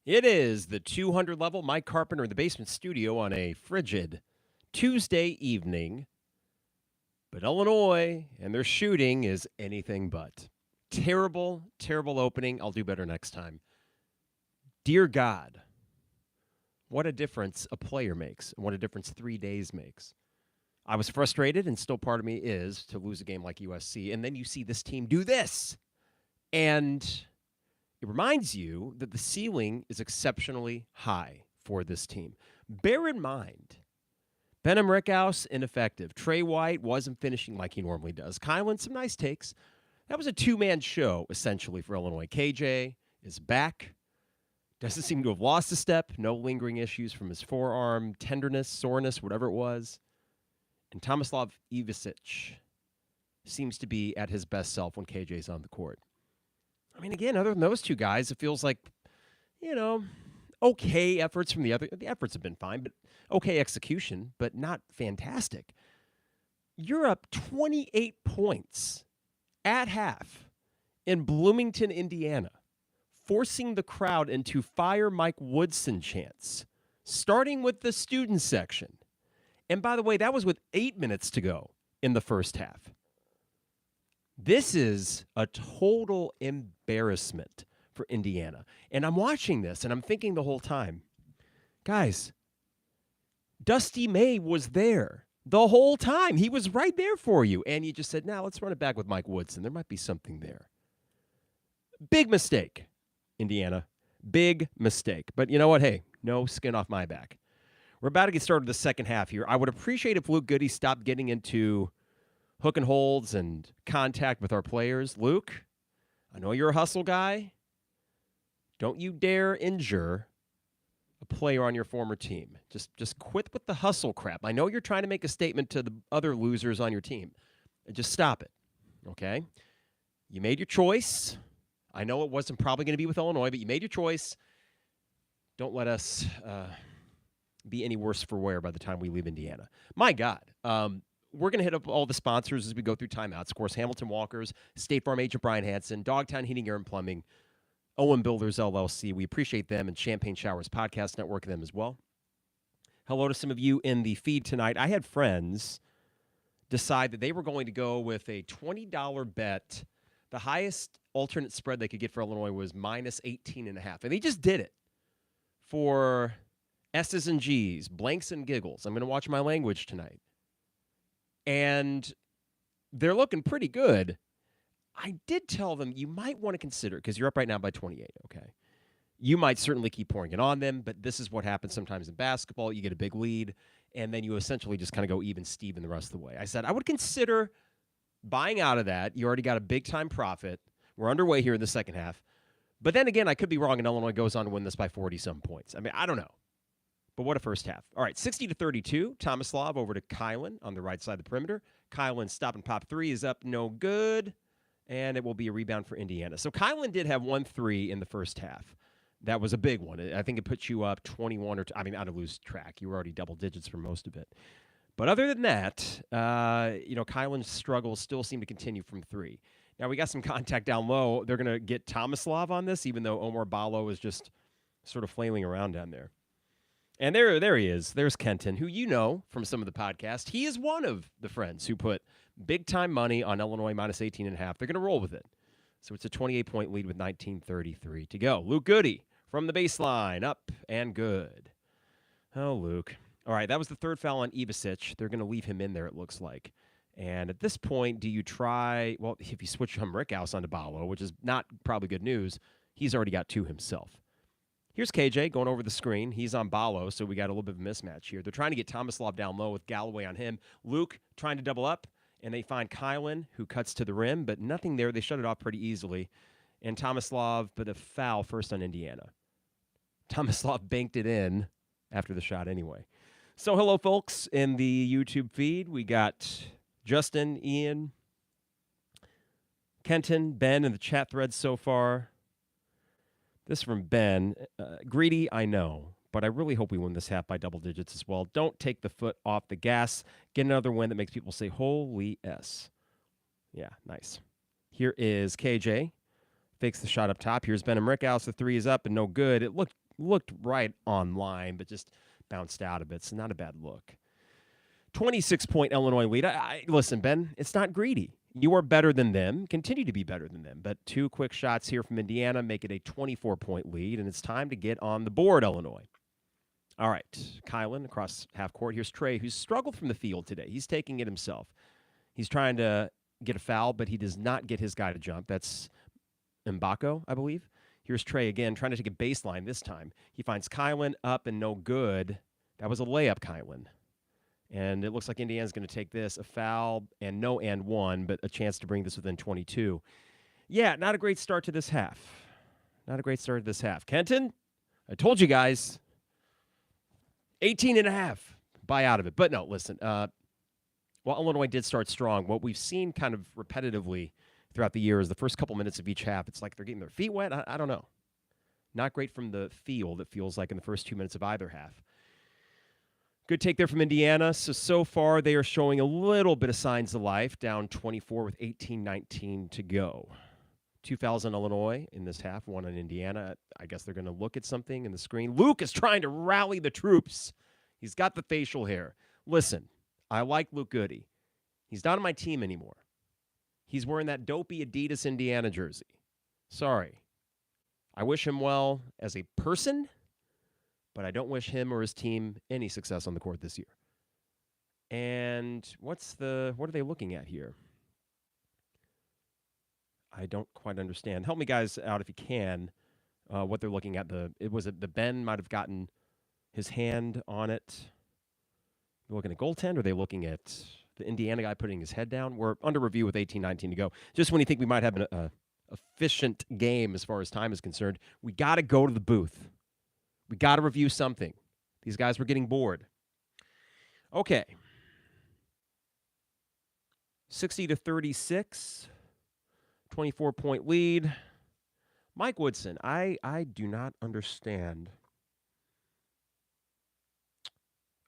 It is the 200 level Mike Carpenter in the basement studio on a frigid Tuesday evening. But Illinois and their shooting is anything but. Terrible, terrible opening. I'll do better next time. Dear God, what a difference a player makes and what a difference 3 days makes. I was frustrated, and still part of me is, to lose a game like USC. And then you see this team do this. And it reminds you that the ceiling is exceptionally high for this team. Bear in mind, Benham Rickhouse, ineffective. Trey White wasn't finishing like he normally does. Kylan, some nice takes. That was a two-man show, essentially, for Illinois. KJ is back. Doesn't seem to have lost a step. No lingering issues from his forearm, tenderness, soreness, whatever it was. And Tomislav Ivisic seems to be at his best self when KJ's on the court. I mean, again, other than those two guys, it feels like, okay efforts from the other. The efforts have been fine, but okay execution, but not fantastic. You're up 28 points at half in Bloomington, Indiana, forcing the crowd into Fire Mike Woodson chants, starting with the student section. And by the way, that was with 8 minutes to go in the first half. This is a total embarrassment for Indiana. And I'm watching this, and I'm thinking the whole time, guys, Dusty May was there the whole time. He was right there for you. And you just said, now let's run it back with Mike Woodson. There might be something there. Big mistake, Indiana. Big mistake. But you know what? Hey, no skin off my back. We're about to get started the second half here. I would appreciate if Luke Goode stopped getting into hook and holds and contact with our players. Luke, I know you're a hustle guy. Don't you dare injure a player on your former team. Just quit with the hustle crap. I know you're trying to make a statement to the other losers on your team. Just stop it, okay? You made your choice. I know it wasn't probably going to be with Illinois, but you made your choice. Don't let us be any worse for wear by the time we leave Indiana. My God. We're going to hit up all the sponsors as we go through timeouts. Of course, Hamilton Walkers, State Farm agent Brian Hansen, Dogtown Heating, Air, and Plumbing, Owen Builders, LLC. We appreciate them, and Champagne Showers Podcast Network, them as well. Hello to some of you in the feed tonight. I had friends decide that they were going to go with a $20 bet. The highest alternate spread they could get for Illinois was minus 18.5, and they just did it for S's and G's, blanks and giggles. I'm going to watch my language tonight. And they're looking pretty good. I did tell them you might want to consider, because you're up right now by 28, okay? You might certainly keep pouring it on them, but this is what happens sometimes in basketball. You get a big lead, and then you essentially just kind of go even Steven the rest of the way. I said I would consider buying out of that. You already got a big-time profit. We're underway here in the second half. But then again, I could be wrong, and Illinois goes on to win this by 40-some points. I mean, I don't know. But what a first half. All right, 60-32. Tomislav over to Kylan on the right side of the perimeter. Kylan stop and pop three is up, no good. And it will be a rebound for Indiana. So Kylan did have 1 3 in the first half. That was a big one. I think it put you up 21 or I don't lose track. You were already double digits for most of it. But other than that, Kylan's struggles still seem to continue from 3. Now we got some contact down low. They're going to get Tomislav on this, even though Omar Ballo is just sort of flailing around down there. And there he is. There's Kenton, who you know from some of the podcasts. He is one of the friends who put big-time money on Illinois minus 18.5. They're going to roll with it. So it's a 28-point lead with 19:33 to go. Luke Goode from the baseline, up and good. Oh, Luke. All right, that was the third foul on Ivisic. They're going to leave him in there, it looks like. And at this point, do you try, well, if you switch from Rickhouse onto Ballo, which is not probably good news, he's already got 2 himself. Here's KJ going over the screen. He's on Ballo, so we got a little bit of a mismatch here. They're trying to get Tomislav down low with Galloway on him. Luke trying to double up, and they find Kylan, who cuts to the rim, but nothing there. They shut it off pretty easily. And Tomislav, but a foul first on Indiana. Tomislav banked it in after the shot anyway. So hello, folks, in the YouTube feed. We got Justin, Ian, Kenton, Ben in the chat thread so far. This from Ben. Greedy, I know, but I really hope we win this half by double digits as well. Don't take the foot off the gas. Get another win that makes people say, holy S. Yeah, nice. Here is KJ. Fakes the shot up top. Here's Benham Rickhouse. The 3 is up and no good. It looked looked right on line, but just bounced out a bit, so not a bad look. 26-point Illinois lead. Listen, Ben, it's not greedy. You are better than them, continue to be better than them, but 2 quick shots here from Indiana make it a 24-point lead, and it's time to get on the board, Illinois. All right, Kylan across half court. Here's Trey, who's struggled from the field today. He's taking it himself. He's trying to get a foul, but he does not get his guy to jump. That's Mbako, I believe. Here's Trey again, trying to take a baseline this time. He finds Kylan up and no good. That was a layup, Kylan. And it looks like Indiana's going to take this, a foul, and no and one, but a chance to bring this within 22. Yeah, not a great start to this half. Not a great start to this half. Kenton, I told you guys, 18 and a half. Buy out of it. But no, listen, while Illinois did start strong, what we've seen kind of repetitively throughout the year is the first couple minutes of each half, it's like they're getting their feet wet. I don't know. Not great from the field, it feels like, in the first 2 minutes of either half. Good take there from Indiana. So far, they are showing a little bit of signs of life, down 24 with 18-19 to go. 2 fouls on Illinois in this half, 1 on Indiana. I guess they're going to look at something in the screen. Luke is trying to rally the troops. He's got the facial hair. Listen, I like Luke Goode. He's not on my team anymore. He's wearing that dopey Adidas Indiana jersey. Sorry. I wish him well as a person, but I don't wish him or his team any success on the court this year. And what are they looking at here? I don't quite understand. Help me guys out if you can, what they're looking at. The Ben might have gotten his hand on it. They're looking at goaltend, or are they looking at the Indiana guy putting his head down? We're under review with 18-19 to go. Just when you think we might have an efficient game as far as time is concerned, we got to go to the booth. We got to review something. These guys were getting bored. Okay. 60-36. 24-point lead. Mike Woodson, I do not understand.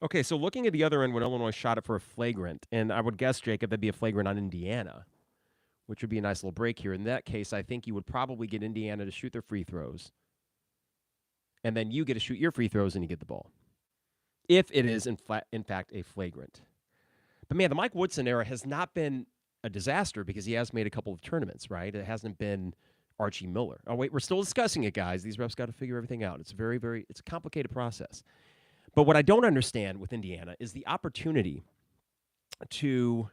Okay, so looking at the other end when Illinois shot it for a flagrant, and I would guess, Jacob, that'd be a flagrant on Indiana, which would be a nice little break here. In that case, I think you would probably get Indiana to shoot their free throws, and then you get to shoot your free throws and you get the ball, if it is, in fact, a flagrant. But, man, the Mike Woodson era has not been a disaster because he has made a couple of tournaments, right? It hasn't been Archie Miller. Oh, wait, we're still discussing it, guys. These refs got to figure everything out. It's it's a complicated process. But what I don't understand with Indiana is the opportunity to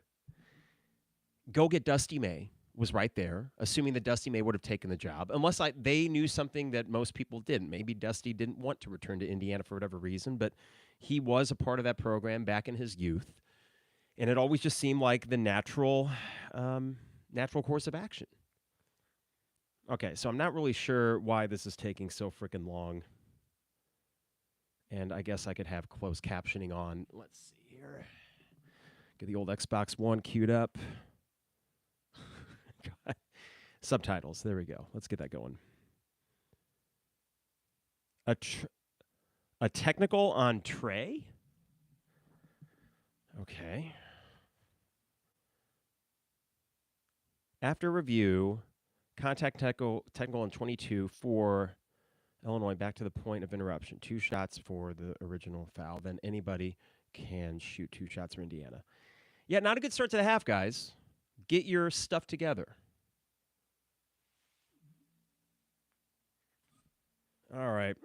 go get Dusty May was right there, assuming that Dusty May would have taken the job, unless they knew something that most people didn't. Maybe Dusty didn't want to return to Indiana for whatever reason, but he was a part of that program back in his youth, and it always just seemed like the natural course of action. Okay, so I'm not really sure why this is taking so freaking long. And I guess I could have closed captioning on. Let's see here. Get the old Xbox One queued up. God. Subtitles. There we go. Let's get that going. A technical on Trey? Okay. After review, contact technical on 22 for Illinois, back to the point of interruption. 2 shots for the original foul. Then anybody can shoot 2 shots for Indiana. Yeah, not a good start to the half, guys. Get your stuff together. All right.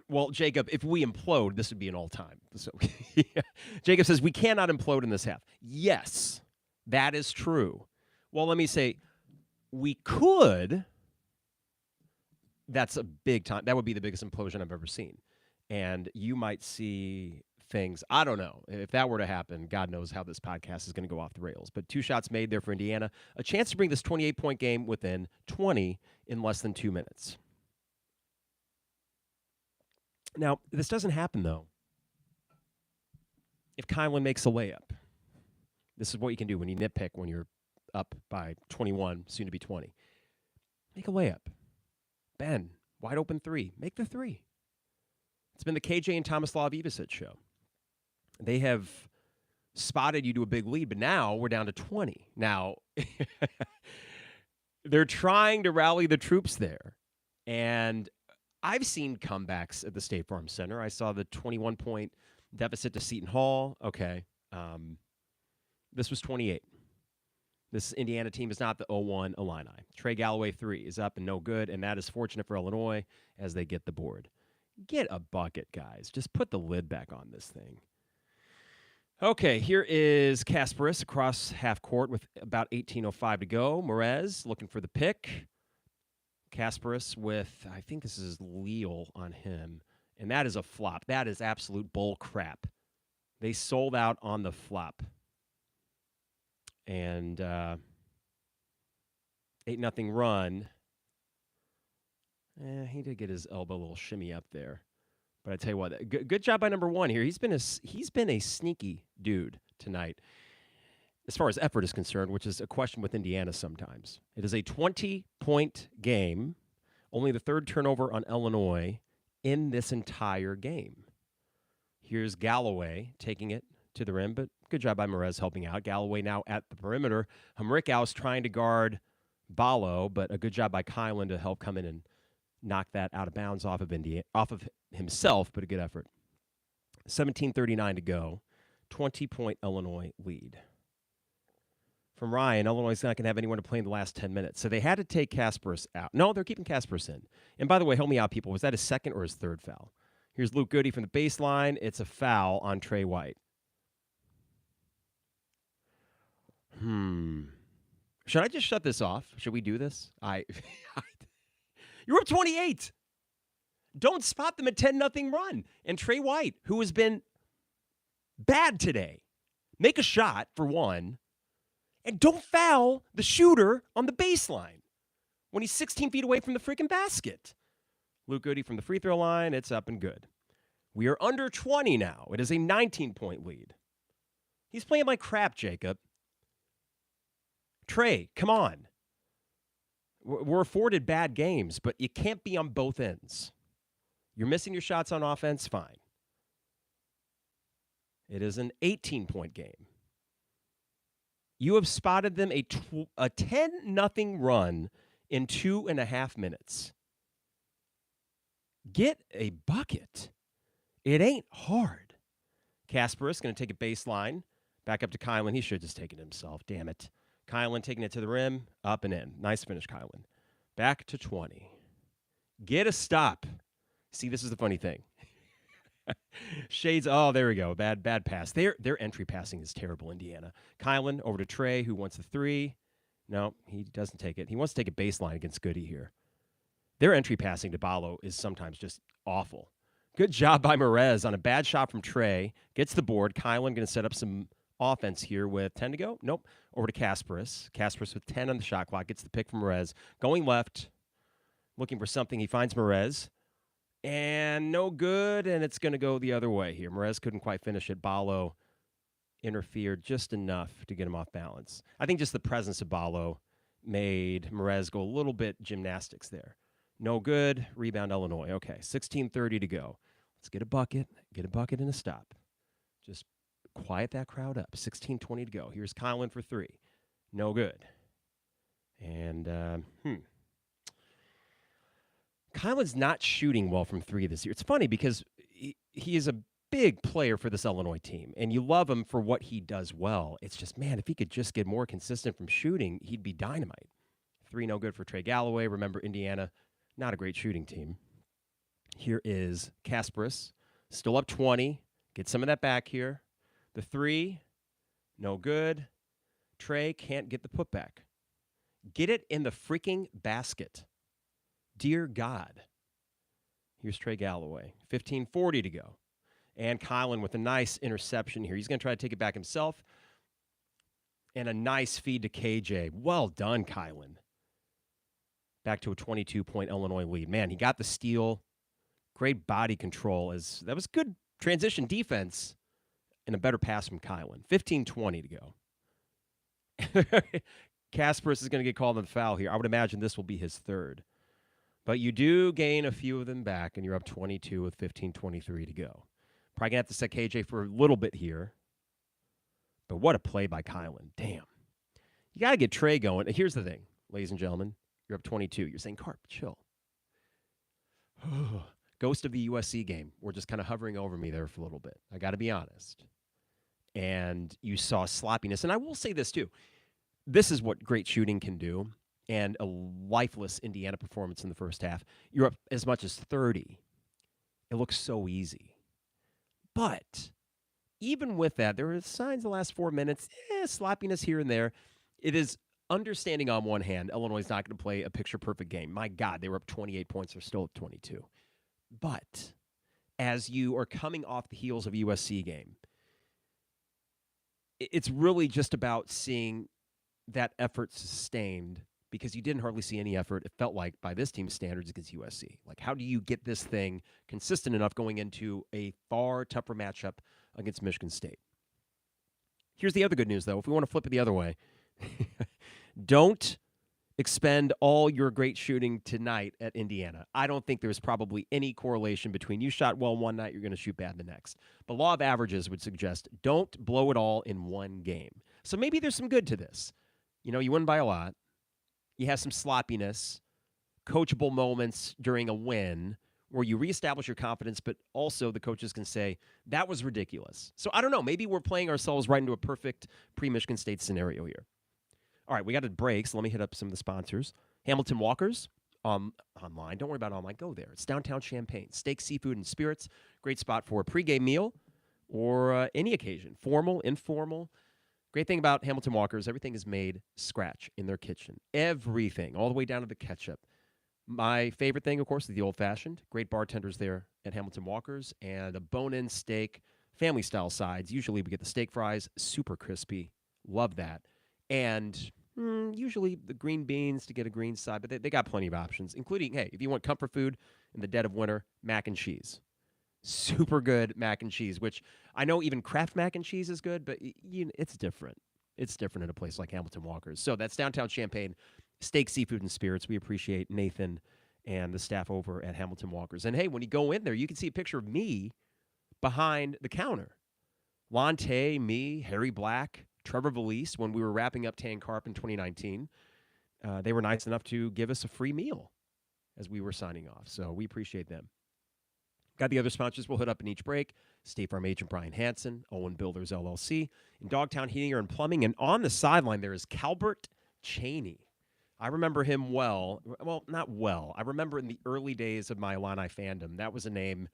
Well, Jacob, if we implode, this would be an all-time. So, yeah. Jacob says, we cannot implode in this half. Yes, that is true. Well, let me say, we could. That's a big time. That would be the biggest implosion I've ever seen. And you might see things. I don't know. If that were to happen, God knows how this podcast is going to go off the rails. But 2 shots made there for Indiana. A chance to bring this 28-point game within 20 in less than 2 minutes. Now, this doesn't happen, though, if Kylan makes a layup. This is what you can do when you nitpick when you're up by 21, soon to be 20. Make a layup. Ben, wide open 3. Make the 3. It's been the KJ and Tomislav Ivisic show. They have spotted you to a big lead, but now we're down to 20. Now, they're trying to rally the troops there. And I've seen comebacks at the State Farm Center. I saw the 21-point deficit to Seton Hall. Okay. This was 28. This Indiana team is not the 0-1 Illini. Trey Galloway 3 is up and no good, and that is fortunate for Illinois as they get the board. Get a bucket, guys. Just put the lid back on this thing. Okay, here is Kasparas across half court with about 18:05 to go. Merez looking for the pick. Kasparas with, I think this is Leal on him, and that is a flop. That is absolute bull crap. They sold out on the flop. And 8-0 run. He did get his elbow a little shimmy up there. But I tell you what, good job by number one here. He's been a sneaky dude tonight as far as effort is concerned, which is a question with Indiana sometimes. It is a 20-point game, only the third turnover on Illinois in this entire game. Here's Galloway taking it to the rim, but good job by Merez helping out. Galloway now at the perimeter. Hamrikaus trying to guard Ballo, but a good job by Kylan to help come in and knock that out of bounds off of himself, but a good effort. 17:39 to go. 20-point Illinois lead. From Ryan, Illinois is not going to have anyone to play in the last 10 minutes, so they had to take Kasparas out. No, they're keeping Kasparas in. And by the way, help me out, people. Was that his second or his third foul? Here's Luke Goode from the baseline. It's a foul on Trey White. Should I just shut this off? Should we do this? You're up 28. Don't spot them at 10-0 run. And Trey White, who has been bad today, make a shot for one, and don't foul the shooter on the baseline when he's 16 feet away from the freaking basket. Luke Goode from the free throw line. It's up and good. We are under 20 now. It is a 19-point lead. He's playing like crap, Jacob. Trey, come on. We're afforded bad games, but you can't be on both ends. You're missing your shots on offense, fine. It is an 18-point game. You have spotted them a 10-0 run in 2.5 minutes. Get a bucket. It ain't hard. Kasparas going to take a baseline. Back up to Kylan. He should have just taken it himself. Damn it. Kylan taking it to the rim. Up and in. Nice finish, Kylan. Back to 20. Get a stop. See, this is the funny thing. Shades. Oh, there we go. Bad pass. Their entry passing is terrible, Indiana. Kylan over to Trey, who wants the three. No, he doesn't take it. He wants to take a baseline against Goode here. Their entry passing to Ballo is sometimes just awful. Good job by Merez on a bad shot from Trey. Gets the board. Kylan going to set up some offense here with 10 to go. Nope. Over to Kasparas. Kasparas with 10 on the shot clock. Gets the pick from Merez. Going left. Looking for something. He finds Merez. And no good, and it's going to go the other way here. Merez couldn't quite finish it. Ballo interfered just enough to get him off balance. I think just the presence of Ballo made Merez go a little bit gymnastics there. No good. Rebound, Illinois. Okay, 16:30 to go. Let's get a bucket and a stop. Just quiet that crowd up. 16:20 to go. Here's Kylan for three. No good. And, Kylan's not shooting well from three this year. It's funny because he is a big player for this Illinois team, and you love him for what he does well. It's just, man, if he could just get more consistent from shooting, he'd be dynamite. Three no good for Trey Galloway. Remember, Indiana, not a great shooting team. Here is Kasparas, still up 20. Get some of that back here. The three, no good. Trey can't get the putback. Get it in the freaking basket. Dear God. Here's Trey Galloway. 15:40 to go. And Kylan with a nice interception here. He's going to try to take it back himself. And a nice feed to KJ. Well done, Kylan. Back to a 22-point Illinois lead. Man, he got the steal. Great body control. That was good transition defense and a better pass from Kylan. 15:20 to go. Kasparas is going to get called on the foul here. I would imagine this will be his third. But you do gain a few of them back, and you're up 22 with 15:23 to go. Probably going to have to set KJ for a little bit here. But what a play by Kylan. Damn. You got to get Trey going. Here's the thing, ladies and gentlemen. You're up 22. You're saying, Carp, chill. Ghost of the USC game were just kind of hovering over me there for a little bit. I got to be honest. And you saw sloppiness. And I will say this, too. This is what great shooting can do, and a lifeless Indiana performance in the first half. You're up as much as 30. It looks so easy. But even with that, there are signs the last 4 minutes, sloppiness here and there. It is understanding on one hand, Illinois is not going to play a picture-perfect game. My God, they were up 28 points. They're still up 22. But as you are coming off the heels of a USC game, it's really just about seeing that effort sustained, because you didn't hardly see any effort, it felt like, by this team's standards against USC. Like, how do you get this thing consistent enough going into a far tougher matchup against Michigan State? Here's the other good news, though. If we want to flip it the other way, don't expend all your great shooting tonight at Indiana. I don't think there's probably any correlation between you shot well one night, you're going to shoot bad the next. But law of averages would suggest don't blow it all in one game. So maybe there's some good to this. You know, you win by a lot. You have some sloppiness, coachable moments during a win where you reestablish your confidence, but also the coaches can say, that was ridiculous. So I don't know. Maybe we're playing ourselves right into a perfect pre-Michigan State scenario here. All right, we got a break, so let me hit up some of the sponsors. Hamilton Walkers, online. Don't worry about online. Go there. It's downtown Champaign. Steak, seafood, and spirits. Great spot for a pregame meal or any occasion, formal, informal. Great thing about Hamilton Walkers, everything is made scratch in their kitchen. Everything, all the way down to the ketchup. My favorite thing, of course, is the old-fashioned. Great bartenders there at Hamilton Walkers. And a bone-in steak, family-style sides. Usually we get the steak fries, super crispy. Love that. And usually the green beans to get a green side. But they got plenty of options, including, hey, if you want comfort food in the dead of winter, mac and cheese. Super good mac and cheese, which I know even Kraft mac and cheese is good, but it's different. It's different at a place like Hamilton Walkers. So that's downtown Champaign, steak, seafood, and spirits. We appreciate Nathan and the staff over at Hamilton Walkers. And hey, when you go in there, you can see a picture of me behind the counter. Lonte, me, Harry Black, Trevor Valise, when we were wrapping up Tan Carp in 2019. They were nice enough to give us a free meal as we were signing off. So we appreciate them. Got the other sponsors we'll hit up in each break. State Farm agent Brian Hansen, Owen Builders LLC, and Dogtown Heating and Plumbing. And on the sideline there is Calbert Cheney. I remember him well. Well, not well. I remember in the early days of my Illini fandom, that was a name,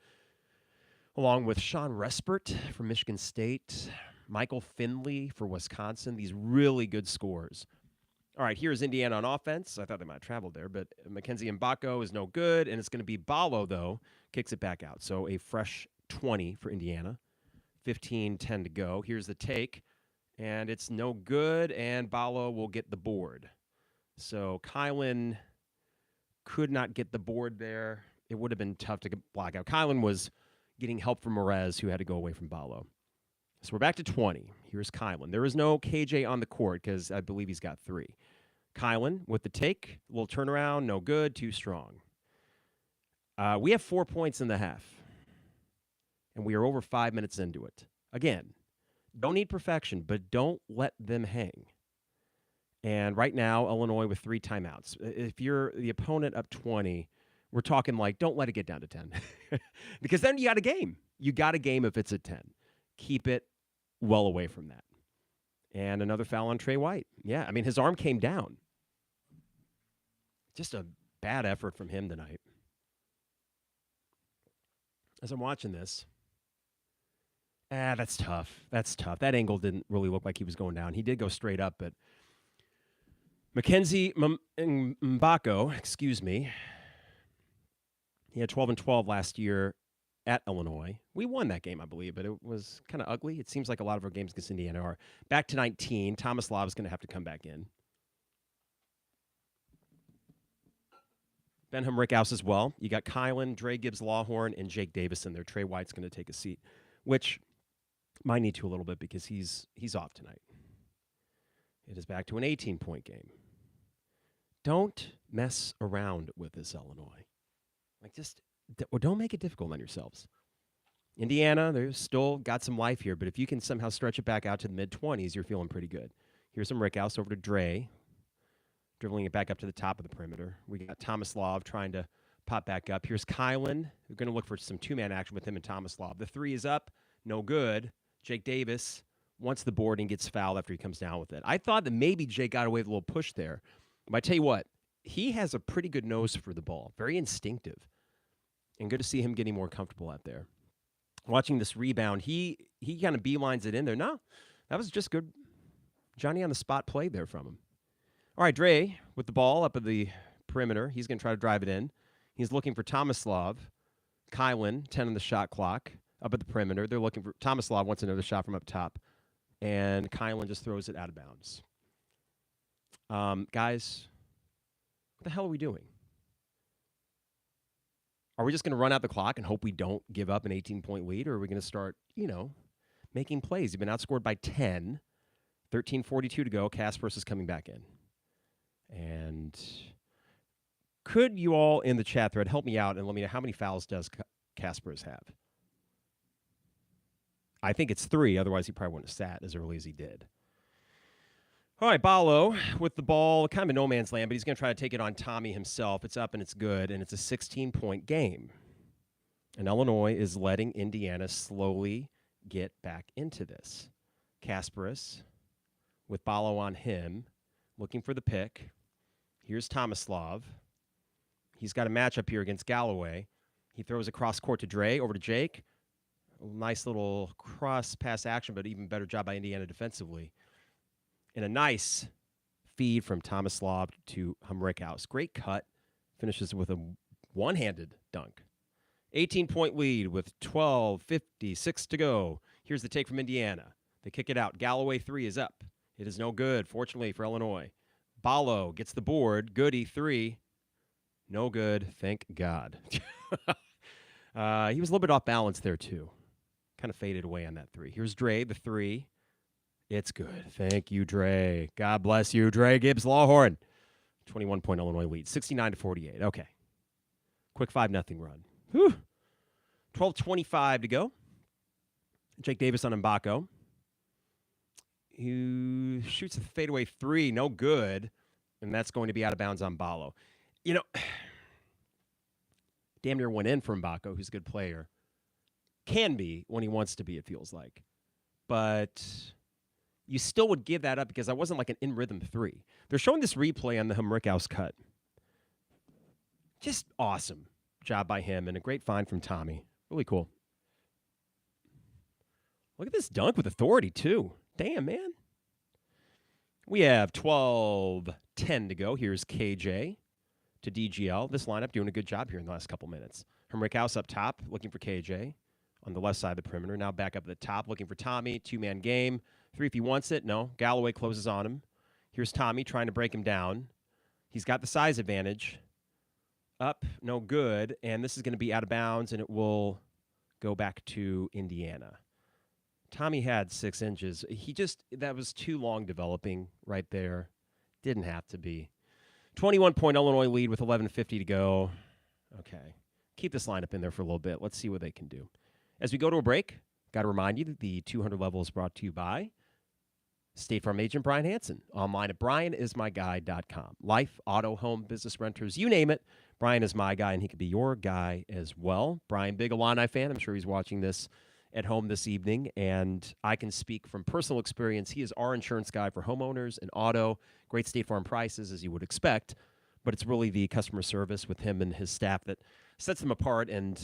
along with Sean Respert from Michigan State, Michael Finley for Wisconsin, these really good scores. All right, here's Indiana on offense. I thought they might have traveled there, but Mackenzie Mbako is no good, and it's going to be Ballo, though, kicks it back out. So a fresh 20 for Indiana, 15-10 to go. Here's the take, and it's no good, and Ballo will get the board. So Kylan could not get the board there. It would have been tough to block out. Kylan was getting help from Merez, who had to go away from Ballo. So we're back to 20. Here's Kylan. There is no KJ on the court because I believe he's got 3. Kylan with the take. Little turnaround. No good. Too strong. We have 4 points in the half. And we are over 5 minutes into it. Again, don't need perfection, but don't let them hang. And right now, Illinois with 3 timeouts. If you're the opponent up 20, we're talking like, don't let it get down to 10. Because then you got a game. You got a game if it's at 10. Keep it well away from that. And another foul on Trey White. Yeah, I mean, his arm came down. Just a bad effort from him tonight. As I'm watching this, that's tough. That's tough. That angle didn't really look like he was going down. He did go straight up, but Mackenzie Mbako, excuse me, he had 12 and 12 last year at Illinois. We won that game, I believe, but it was kind of ugly. It seems like a lot of our games against Indiana are. Back to 19. Tomislav is going to have to come back in. Benham Rickhouse as well. You got Kylan, Dre Gibbs-Lawhorn, and Jake Davis in there. Trey White's going to take a seat, which might need to a little bit because he's off tonight. It is back to an 18-point game. Don't mess around with this, Illinois. Don't make it difficult on yourselves. Indiana, they've still got some life here, but if you can somehow stretch it back out to the mid-20s, you're feeling pretty good. Here's some Rickhouse over to Dre, dribbling it back up to the top of the perimeter. We got Tomislav trying to pop back up. Here's Kylan. We're going to look for some two-man action with him and Tomislav. The three is up. No good. Jake Davis wants the board and gets fouled after he comes down with it. I thought that maybe Jake got away with a little push there. But I tell you what, he has a pretty good nose for the ball. Very instinctive. And good to see him getting more comfortable out there. Watching this rebound, he kind of beelines it in there. No, that was just good Johnny on the spot play there from him. All right, Dre with the ball up at the perimeter. He's going to try to drive it in. He's looking for Tomislav. Kylan, 10 on the shot clock, up at the perimeter. They're looking for Tomislav wants another shot from up top. And Kylan just throws it out of bounds. Guys, what the hell are we doing? Are we just going to run out the clock and hope we don't give up an 18-point lead, or are we going to start, making plays? You've been outscored by 10, 13:42 to go. Kasparas is coming back in. And could you all in the chat thread help me out and let me know how many fouls does Kasparas have? I think it's 3. Otherwise, he probably wouldn't have sat as early as he did. All right, Ballo with the ball, kind of a no man's land, but he's going to try to take it on Tommy himself. It's up and it's good, and it's a 16-point game. And Illinois is letting Indiana slowly get back into this. Kasparas with Ballo on him, looking for the pick. Here's Tomislav. He's got a matchup here against Galloway. He throws across court to Dre, over to Jake. A nice little cross-pass action, but even better job by Indiana defensively. And a nice feed from Tomislav to Humrickhouse. Great cut. Finishes with a one-handed dunk. 18-point lead with 12:56 to go. Here's the take from Indiana. They kick it out. Galloway 3 is up. It is no good, fortunately, for Illinois. Ballo gets the board. Goode 3. No good, thank God. He was a little bit off balance there, too. Kind of faded away on that 3. Here's Dre, the 3. It's good. Thank you, Dre. God bless you, Dre Gibbs Lawhorn. 21-point Illinois lead, 69-48. Okay. Quick 5-0 run. Whew. 12:25 to go. Jake Davis on Mbako. He shoots a fadeaway 3, no good, and that's going to be out of bounds on Ballo. Damn near went in for Mbako, who's a good player. Can be when he wants to be, it feels like. But you still would give that up because that wasn't like an in-rhythm 3. They're showing this replay on the Humrickhouse cut. Just awesome job by him and a great find from Tommy. Really cool. Look at this dunk with authority, too. Damn, man. We have 12:10 to go. Here's KJ to DGL. This lineup doing a good job here in the last couple minutes. Humrickhouse up top, looking for KJ on the left side of the perimeter. Now back up at the top, looking for Tommy. 2-man game. 3 if he wants it. No. Galloway closes on him. Here's Tommy trying to break him down. He's got the size advantage. Up, no good. And this is going to be out of bounds, and it will go back to Indiana. Tommy had 6 inches. That was too long developing right there. Didn't have to be. 21-point Illinois lead with 11:50 to go. Okay. Keep this lineup in there for a little bit. Let's see what they can do. As we go to a break, got to remind you that the 200 level is brought to you by State Farm agent Brian Hansen. Online at brianismyguy.com. Life, auto, home, business renters, you name it. Brian is my guy, and he could be your guy as well. Brian, big Illini fan. I'm sure he's watching this at home this evening, and I can speak from personal experience. He is our insurance guy for homeowners and auto. Great State Farm prices, as you would expect, but it's really the customer service with him and his staff that sets them apart. And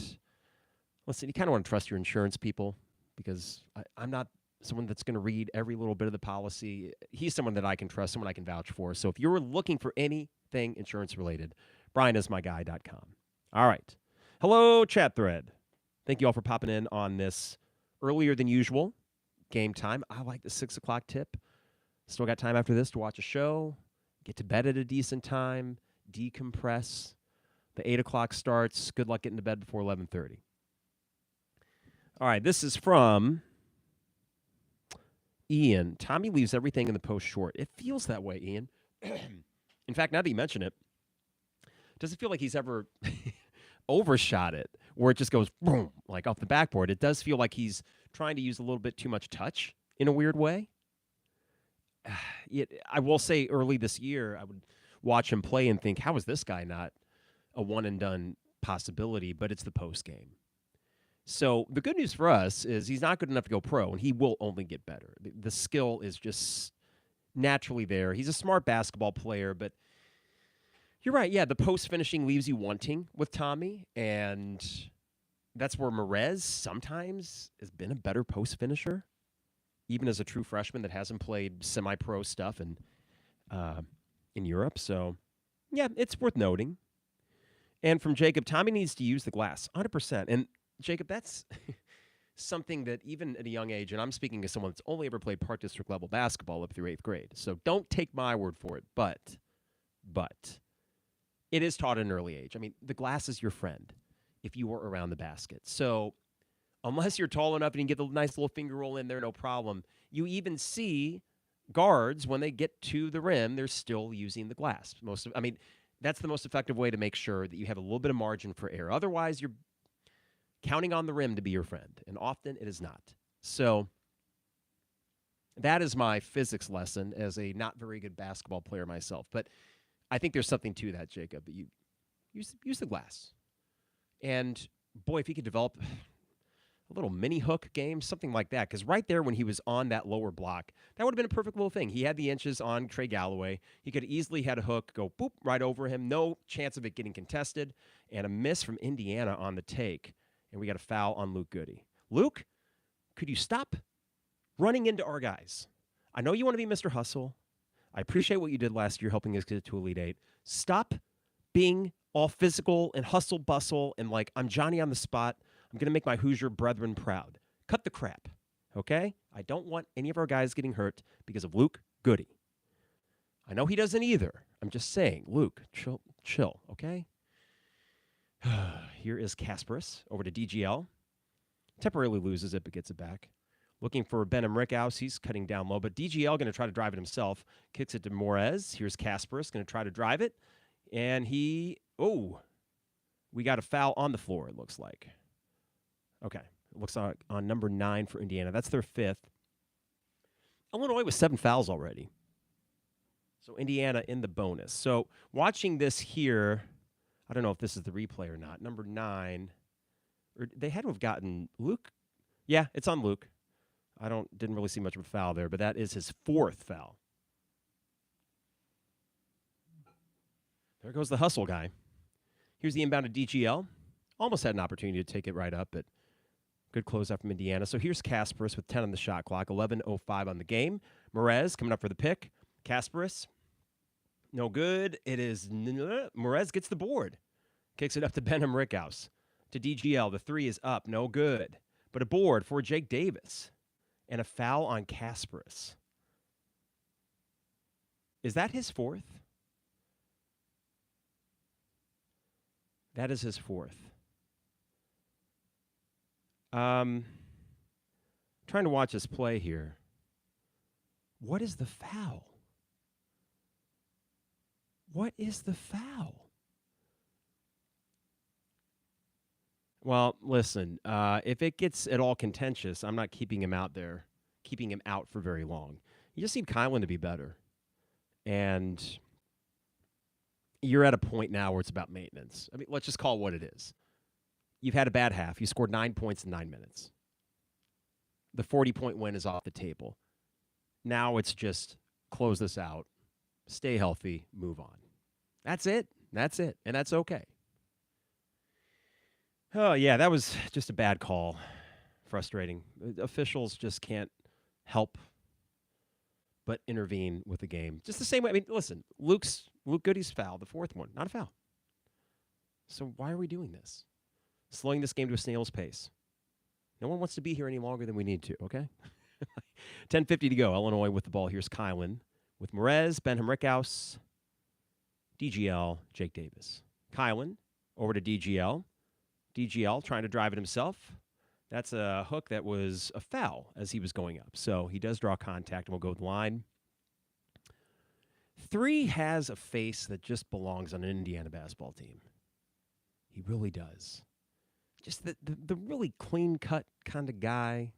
listen, you kind of want to trust your insurance people because I'm not someone that's going to read every little bit of the policy. He's someone that I can trust, someone I can vouch for. So if you're looking for anything insurance-related, brianismyguy.com. All right. Hello, chat thread. Thank you all for popping in on this earlier than usual game time. I like the 6 o'clock tip. Still got time after this to watch a show, get to bed at a decent time, decompress. The 8 o'clock starts. Good luck getting to bed before 11:30. All right, this is from Ian. Tommy leaves everything in the post short. It feels that way, Ian. In fact, now that you mention it, does it feel like he's ever overshot it, where it just goes boom, like off the backboard? It does feel like he's trying to use a little bit too much touch in a weird way. I will say early this year, I would watch him play and think, how is this guy not a one-and-done possibility, but it's the post game. So the good news for us is he's not good enough to go pro, and he will only get better. The skill is just naturally there. He's a smart basketball player, but you're right. Yeah, the post finishing leaves you wanting with Tommy, and that's where Merez sometimes has been a better post finisher, even as a true freshman that hasn't played semi-pro stuff in Europe. So, yeah, it's worth noting. And from Jacob, Tommy needs to use the glass, 100%. And Jacob, that's something that even at a young age, and I'm speaking as someone that's only ever played park district level basketball up through 8th grade, so don't take my word for it, but it is taught at an early age. I mean, the glass is your friend if you were around the basket. So unless you're tall enough and you can get the nice little finger roll in there, no problem. You even see guards, when they get to the rim, they're still using the glass. That's the most effective way to make sure that you have a little bit of margin for error. Otherwise, you're counting on the rim to be your friend, and often it is not. So that is my physics lesson as a not very good basketball player myself. But I think there's something to that, Jacob. You use the glass. And, boy, if he could develop a little mini hook game, something like that, because right there when he was on that lower block, that would have been a perfect little thing. He had the inches on Trey Galloway. He could easily had a hook go boop right over him. No chance of it getting contested. And a miss from Indiana on the take. And we got a foul on Luke Goode. Luke, could you stop running into our guys? I know you want to be Mr. Hustle. I appreciate what you did last year helping us get to Elite Eight. Stop being all physical and hustle bustle and like, I'm Johnny on the spot. I'm going to make my Hoosier brethren proud. Cut the crap, okay? I don't want any of our guys getting hurt because of Luke Goode. I know he doesn't either. I'm just saying, Luke, chill, okay? Here is Kasparas over to DGL. Temporarily loses it, but gets it back. Looking for Benham Rickhouse. He's cutting down low, but DGL going to try to drive it himself. Kicks it to Morez. Here's Kasparas going to try to drive it. And we got a foul on the floor, it looks like. Okay. It looks like on number 9 for Indiana. That's their 5th. Illinois with 7 fouls already. So Indiana in the bonus. So watching this here, I don't know if this is the replay or not. Number 9, or they had to have gotten Luke. Yeah, it's on Luke. Didn't really see much of a foul there, but that is his 4th foul. There goes the hustle guy. Here's the inbound to DGL. Almost had an opportunity to take it right up, but good closeout from Indiana. So here's Kasparas with 10 on the shot clock, 11:05 on the game. Merez coming up for the pick. Kasparas, no good. It is Merez gets the board. Kicks it up to Benham Rickhouse. To DGL, the 3 is up, no good. But a board for Jake Davis. And a foul on Kasparas. Is that his 4th? That is his 4th. Trying to watch this play here. What is the foul? What is the foul? Well, listen, if it gets at all contentious, I'm not keeping him out for very long. You just need Kylan to be better. And you're at a point now where it's about maintenance. I mean, let's just call it what it is. You've had a bad half. You scored 9 points in 9 minutes. The 40-point win is off the table. Now it's just close this out, stay healthy, move on. That's it. And that's okay. Oh, yeah, that was just a bad call. Frustrating. Officials just can't help but intervene with the game. Just the same way. I mean, listen, Luke Goode's foul, the 4th one, not a foul. So why are we doing this? Slowing this game to a snail's pace. No one wants to be here any longer than we need to, okay? 10:50 to go. Illinois with the ball. Here's Kylan with Merez, Benham Rickhouse, DGL, Jake Davis. Kylan over to DGL. DGL trying to drive it himself. That's a hook that was a foul as he was going up. So he does draw contact, and we'll go with the line. 3 has a face that just belongs on an Indiana basketball team. He really does. Just the really clean-cut kind of guy.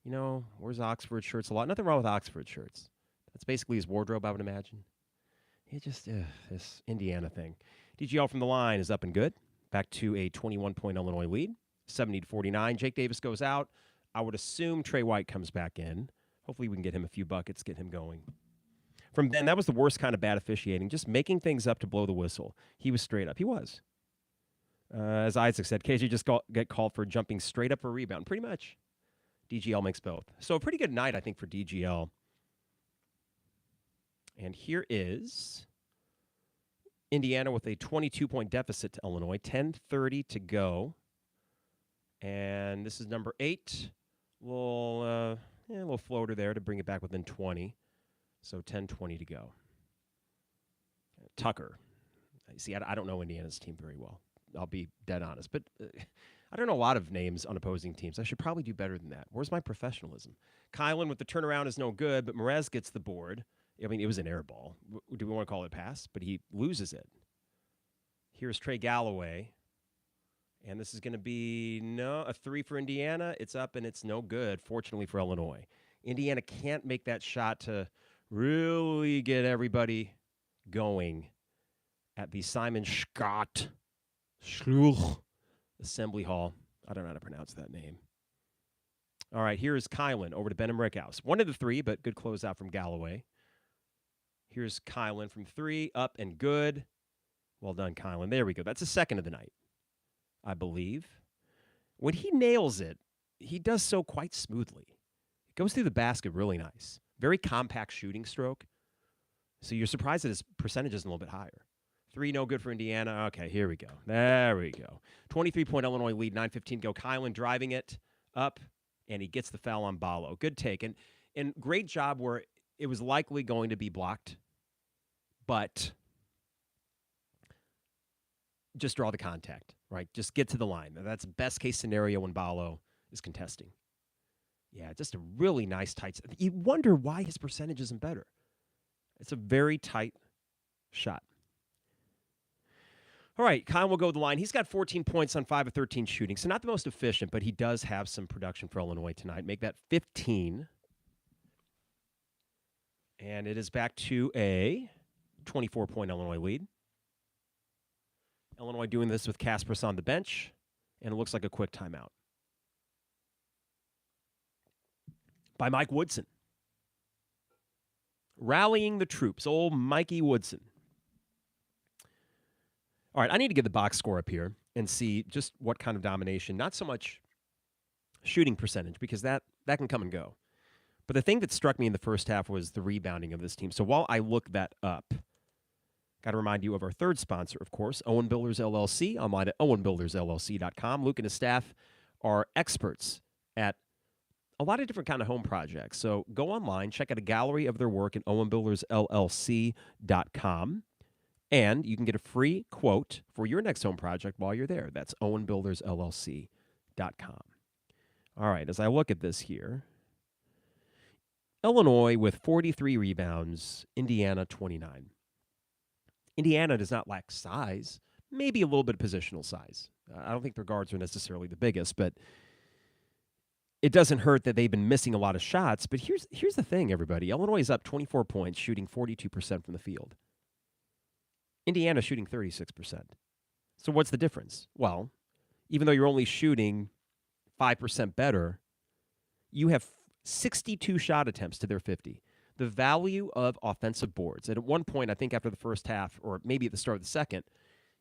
You know, wears Oxford shirts a lot. Nothing wrong with Oxford shirts. That's basically his wardrobe, I would imagine. He just, this Indiana thing. DGL from the line is up and good. Back to a 21-point Illinois lead, 70-49. Jake Davis goes out. I would assume Trey White comes back in. Hopefully we can get him a few buckets, get him going. From then, that was the worst kind of bad officiating, just making things up to blow the whistle. He was straight up. He was. As Isaac said, KJ just get called for jumping straight up for a rebound. Pretty much. DGL makes both. So a pretty good night, I think, for DGL. And here is Indiana with a 22-point deficit to Illinois. 10:30 to go. And this is number 8. A little floater there to bring it back within 20. So 10:20 to go. Tucker. See, I don't know Indiana's team very well. I'll be dead honest. But I don't know a lot of names on opposing teams. I should probably do better than that. Where's my professionalism? Kylan with the turnaround is no good, but Merez gets the board. I mean, it was an air ball. Do we want to call it a pass? But he loses it. Here's Trey Galloway. And this is going to be a 3 for Indiana. It's up, and it's no good, fortunately for Illinois. Indiana can't make that shot to really get everybody going at the Simon Scott Assembly Hall. I don't know how to pronounce that name. All right, here's Kylan over to Benham Rickhouse. 1 of the 3, but good closeout from Galloway. Here's Kylan from 3, up and good. Well done, Kylan. There we go. That's the second of the night, I believe. When he nails it, he does so quite smoothly. It goes through the basket really nice. Very compact shooting stroke. So you're surprised that his percentage isn't a little bit higher. 3, no good for Indiana. Okay, here we go. There we go. 23-point Illinois lead, 9:15 go. Kylan driving it up, and he gets the foul on Ballo. Good take. And great job where it was likely going to be blocked, but just draw the contact, right? Just get to the line. That's best case scenario when Ballo is contesting. Yeah, just a really nice tight. You wonder why his percentage isn't better. It's a very tight shot. All right, Kyle will go to the line. He's got 14 points on 5 of 13 shooting, so not the most efficient, but he does have some production for Illinois tonight. Make that 15. And it is back to a 24-point Illinois lead. Illinois doing this with Kasparas on the bench, and it looks like a quick timeout by Mike Woodson. Rallying the troops, old Mikey Woodson. All right, I need to get the box score up here and see just what kind of domination, not so much shooting percentage, because that can come and go. But the thing that struck me in the first half was the rebounding of this team. So while I look that up, got to remind you of our third sponsor, of course, Owen Builders LLC, online at owenbuildersllc.com. Luke and his staff are experts at a lot of different kind of home projects. So go online, check out a gallery of their work at owenbuildersllc.com. And you can get a free quote for your next home project while you're there. That's owenbuildersllc.com. All right, as I look at this here, Illinois with 43 rebounds, Indiana 29. Indiana does not lack size, maybe a little bit of positional size. I don't think their guards are necessarily the biggest, but it doesn't hurt that they've been missing a lot of shots. But here's the thing, everybody. Illinois is up 24 points, shooting 42% from the field. Indiana shooting 36%. So what's the difference? Well, even though you're only shooting 5% better, you have 62 shot attempts to their 50. The value of offensive boards. And at one point, I think after the first half, or maybe at the start of the second,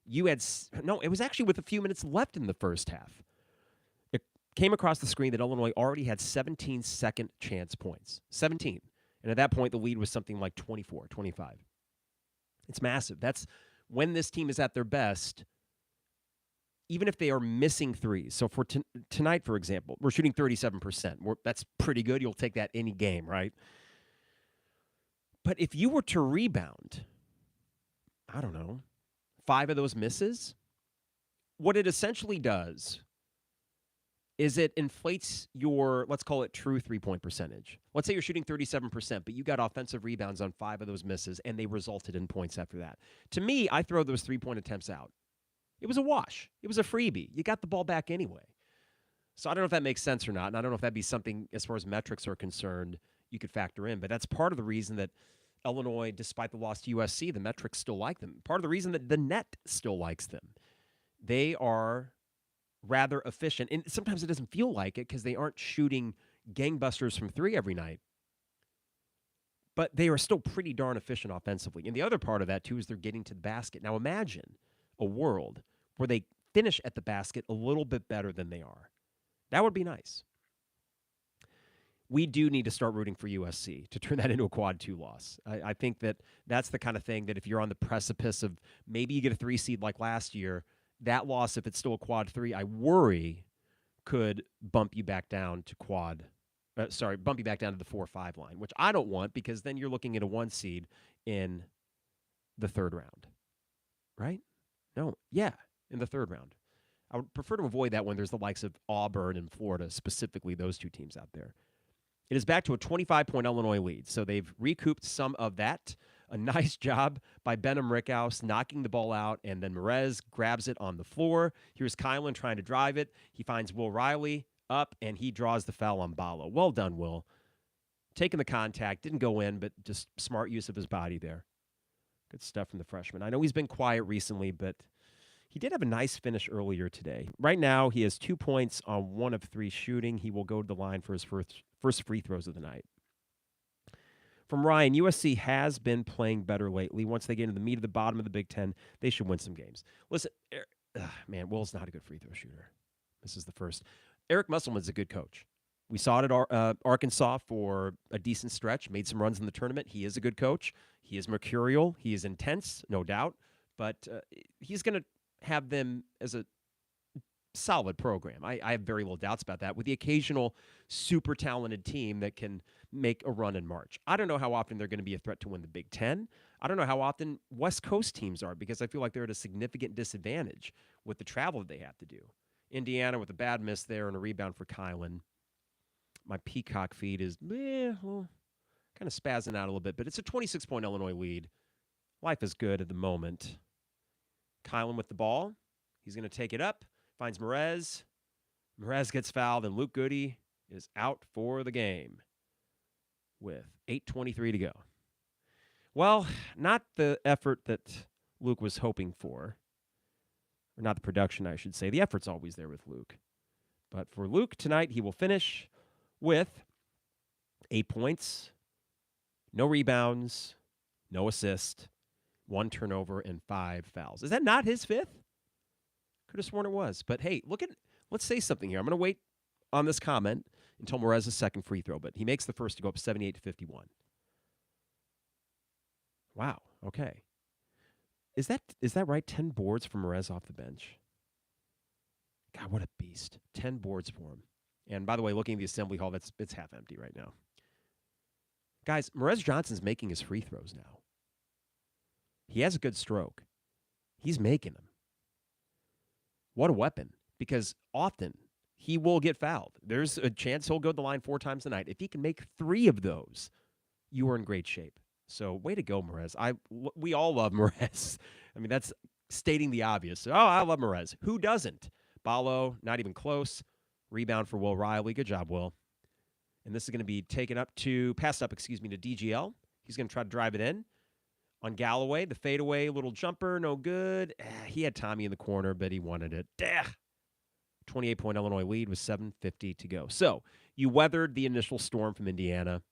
you had, no, it was actually with a few minutes left in the first half. It came across the screen that Illinois already had 17 second chance points. 17. And at that point, the lead was something like 24, 25. It's massive. That's when this team is at their best, even if they are missing threes. So for tonight, for example, we're shooting 37%. That's pretty good. You'll take that any game, right? But if you were to rebound, I don't know, 5 of those misses, what it essentially does is it inflates your, let's call it, true three-point percentage. Let's say you're shooting 37%, but you got offensive rebounds on 5 of those misses, and they resulted in points after that. To me, I throw those three-point attempts out. It was a wash. It was a freebie. You got the ball back anyway. So I don't know if that makes sense or not, and I don't know if that'd be something, as far as metrics are concerned, you could factor in. But that's part of the reason that Illinois, despite the loss to USC, the metrics still like them. Part of the reason that the net still likes them. They are rather efficient. And sometimes it doesn't feel like it because they aren't shooting gangbusters from three every night. But they are still pretty darn efficient offensively. And the other part of that, too, is they're getting to the basket. Now imagine a world where they finish at the basket a little bit better than they are. That would be nice. We do need to start rooting for USC to turn that into a quad 2 loss. I think that that's the kind of thing that if you're on the precipice of maybe you get a 3 seed like last year, that loss, if it's still a quad 3, I worry could bump you back down to bump you back down to the 4-5 line, which I don't want because then you're looking at a 1 seed in the third round, right? No, yeah, in the third round. I would prefer to avoid that when there's the likes of Auburn and Florida, specifically those two teams out there. It is back to a 25-point Illinois lead, so they've recouped some of that. A nice job by Benham Rickhouse knocking the ball out, and then Merez grabs it on the floor. Here's Kylan trying to drive it. He finds Will Riley up, and he draws the foul on Ballo. Well done, Will. Taking the contact, didn't go in, but just smart use of his body there. Good stuff from the freshman. I know he's been quiet recently, but he did have a nice finish earlier today. Right now, he has 2 points on 1 of 3 shooting. He will go to the line for his first free throws of the night. From Ryan, USC has been playing better lately. Once they get into the meat of the bottom of the Big Ten, they should win some games. Listen, man, Will's not a good free throw shooter. This is the first. Eric Musselman's a good coach. We saw it at Arkansas for a decent stretch, made some runs in the tournament. He is a good coach. He is mercurial. He is intense, no doubt. But he's going to have them as a solid program. I have very little doubts about that, with the occasional super talented team that can make a run in March. I don't know how often they're going to be a threat to win the Big Ten. I don't know how often West Coast teams are, because I feel like they're at a significant disadvantage with the travel that they have to do. Indiana with a bad miss there and a rebound for Kylan. My Peacock feed is kind of spazzing out a little bit, but it's a 26-point Illinois lead. Life is good at the moment. Kylan with the ball. He's going to take it up. Finds Merez. Merez gets fouled, and Luke Goode is out for the game with 8:23 to go. Well, not the effort that Luke was hoping for, or not the production, I should say. The effort's always there with Luke. But for Luke tonight, he will finish with 8 points, no rebounds, no assist, 1 turnover, and 5 fouls. Is that not his fifth? Could have sworn it was. But hey, let's say something here. I'm going to wait on this comment until Merez's second free throw, but he makes the first to go up 78-51. Wow, okay. Is that right? 10 boards for Merez off the bench. God, what a beast. 10 boards for him. And by the way, looking at the assembly hall, it's half empty right now. Guys, Merez Johnson's making his free throws now. He has a good stroke. He's making them. What a weapon, because often he will get fouled. There's a chance he'll go to the line 4 times a night. If he can make 3 of those, you are in great shape. So way to go, Merez. We all love Merez. I mean, that's stating the obvious. Oh, I love Merez. Who doesn't? Ballo, not even close. Rebound for Will Riley. Good job, Will. And this is going to be passed up to DGL. He's going to try to drive it in. On Galloway, the fadeaway little jumper, no good. He had Tommy in the corner, but he wanted it. 28-point Illinois lead with 7:50 to go. So you weathered the initial storm from Indiana.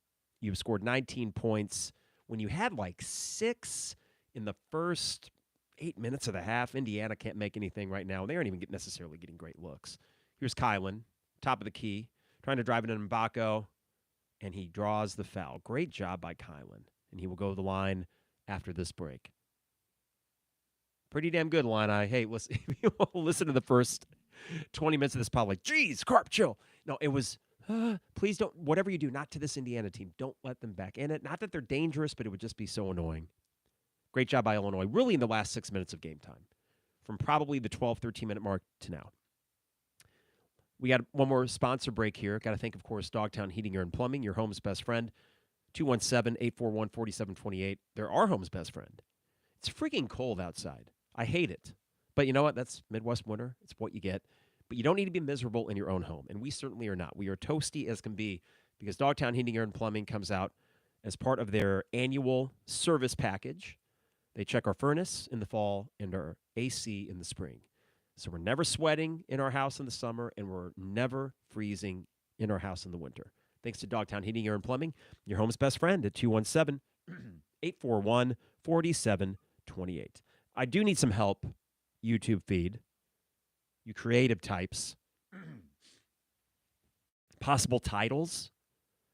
You've scored 19 points. When you had like 6 in the first 8 minutes of the half, Indiana can't make anything right now. They aren't even necessarily getting great looks. Here's Kylan, top of the key, trying to drive it in Mbako, and he draws the foul. Great job by Kylan, and he will go to the line after this break. Pretty damn good, Illini. Hey, listen to the first 20 minutes of this pod like, geez, Carp, chill. No, it was, please don't, whatever you do, not to this Indiana team. Don't let them back in it. Not that they're dangerous, but it would just be so annoying. Great job by Illinois, really in the last 6 minutes of game time, from probably the 12, 13-minute mark to now. We got one more sponsor break here. Got to thank, of course, Dogtown Heating, Air, and Plumbing, your home's best friend. 217-841-4728. They're our home's best friend. It's freaking cold outside. I hate it. But you know what? That's Midwest winter. It's what you get. But you don't need to be miserable in your own home. And we certainly are not. We are toasty as can be, because Dogtown Heating, Air, and Plumbing comes out as part of their annual service package. They check our furnace in the fall and our AC in the spring. So we're never sweating in our house in the summer, and we're never freezing in our house in the winter. Thanks to Dogtown Heating, Air, and Plumbing, your home's best friend at 217-841-4728. I do need some help, YouTube feed, you creative types. Possible titles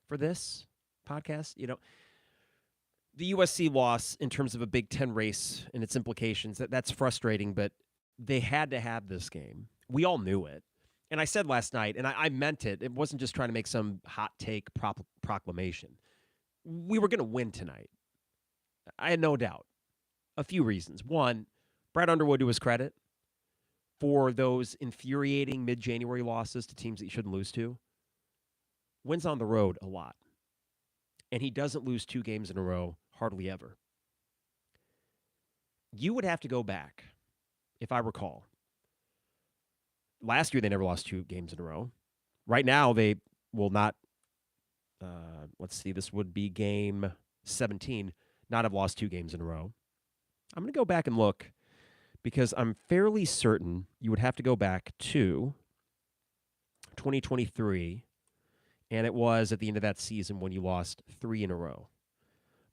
for this podcast. The USC loss in terms of a Big Ten race and its implications, that's frustrating, but they had to have this game. We all knew it. And I said last night, and I meant it, it wasn't just trying to make some hot take proclamation. We were going to win tonight. I had no doubt. A few reasons. One, Brad Underwood, to his credit, for those infuriating mid-January losses to teams that you shouldn't lose to, wins on the road a lot. And he doesn't lose 2 games in a row hardly ever. You would have to go back, if I recall. Last year, they never lost 2 games in a row. Right now, they will not, let's see, this would be game 17, not have lost 2 games in a row. I'm going to go back and look because I'm fairly certain you would have to go back to 2023, and it was at the end of that season when you lost 3 in a row.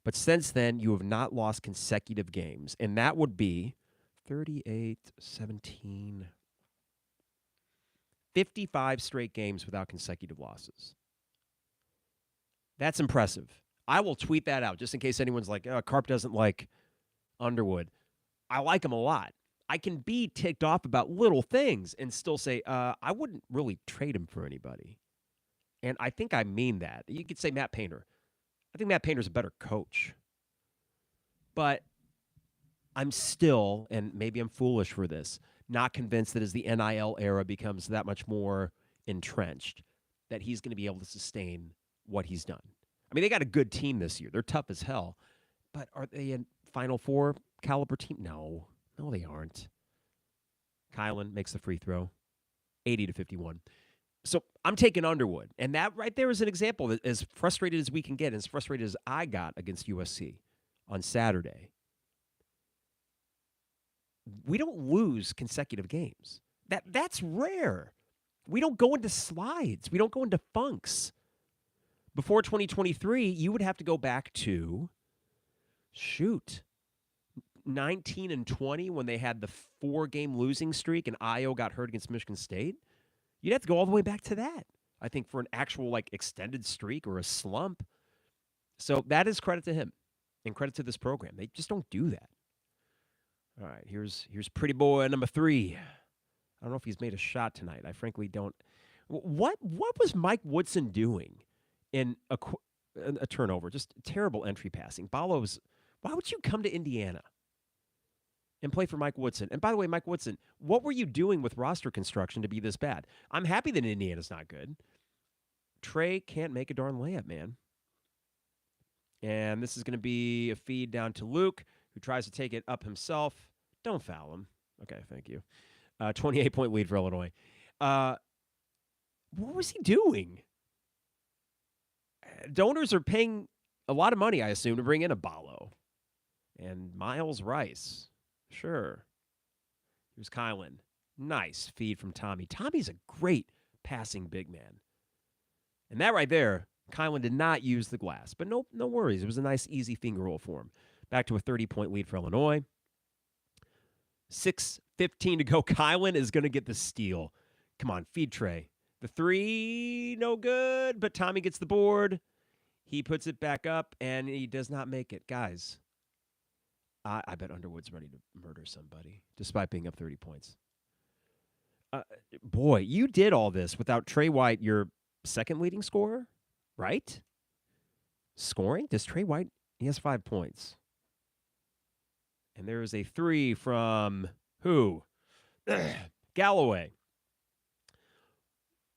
But since then, you have not lost consecutive games, and that would be 38, 17, 55 straight games without consecutive losses. That's impressive. I will tweet that out just in case anyone's like, oh, Carp doesn't like Underwood. I like him a lot. I can be ticked off about little things and still say, I wouldn't really trade him for anybody. And I think I mean that. You could say Matt Painter. I think Matt Painter's a better coach. But I'm still, and maybe I'm foolish for this, not convinced that as the NIL era becomes that much more entrenched, that he's going to be able to sustain what he's done. I mean, they got a good team this year. They're tough as hell. But are they a Final Four caliber team? No. No, they aren't. Kylan makes the free throw, 80-51. So I'm taking Underwood. And that right there is an example that as frustrated as we can get, as frustrated as I got against USC on Saturday, we don't lose consecutive games. That's rare. We don't go into slides. We don't go into funks. Before 2023, you would have to go back to, 19 and 20 when they had the 4-game losing streak and Io got hurt against Michigan State. You'd have to go all the way back to that, I think, for an actual extended streak or a slump. So that is credit to him and credit to this program. They just don't do that. All right, here's pretty boy number 3. I don't know if he's made a shot tonight. I frankly don't. What was Mike Woodson doing in a turnover? Just terrible entry passing. Balos, why would you come to Indiana and play for Mike Woodson? And by the way, Mike Woodson, what were you doing with roster construction to be this bad? I'm happy that Indiana's not good. Trey can't make a darn layup, man. And this is going to be a feed down to Luke, who tries to take it up himself. Don't foul him. Okay, thank you. 28-point lead for Illinois. What was he doing? Donors are paying a lot of money, I assume, to bring in a Balo. And Miles Rice. Sure. Here's Kylan. Nice feed from Tommy. Tommy's a great passing big man. And that right there, Kylan did not use the glass. But no worries. It was a nice, easy finger roll for him. Back to a 30-point lead for Illinois. 6:15 to go. Kylan is going to get the steal. Come on, feed Trey. The 3, no good, but Tommy gets the board. He puts it back up, and he does not make it. Guys, I bet Underwood's ready to murder somebody, despite being up 30 points. Boy, you did all this without Trey White, your second leading scorer, right? Scoring? Does Trey White? He has 5 points. And there is a 3 from who? Galloway.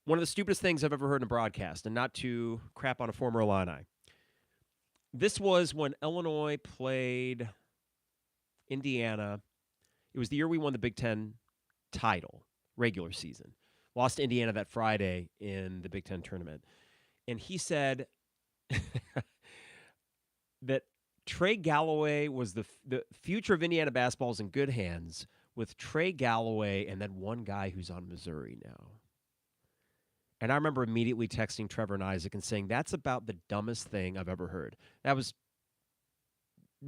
One of the stupidest things I've ever heard in a broadcast, and not to crap on a former Illini. This was when Illinois played Indiana. It was the year we won the Big Ten title, regular season. Lost to Indiana that Friday in the Big Ten tournament. And he said that Trey Galloway was the future of Indiana basketball is in good hands with Trey Galloway and then one guy who's on Missouri now. And I remember immediately texting Trevor and Isaac and saying, that's about the dumbest thing I've ever heard. That was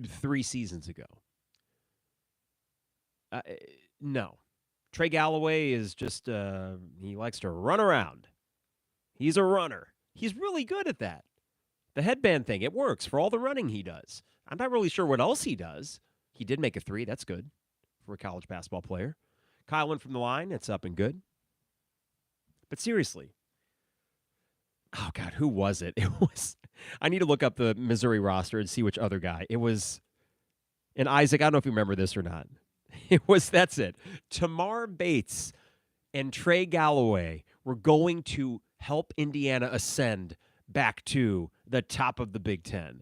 3 seasons ago. No. Trey Galloway is just, he likes to run around. He's a runner. He's really good at that. The headband thing, it works for all the running he does. I'm not really sure what else he does. He did make a 3. That's good for a college basketball player. Kylan from the line, it's up and good. But seriously, oh, God, who was it? It was, I need to look up the Missouri roster and see which other guy. It was, and Isaac, I don't know if you remember this or not. That's it. Tamar Bates and Trey Galloway were going to help Indiana ascend back to the top of the Big Ten.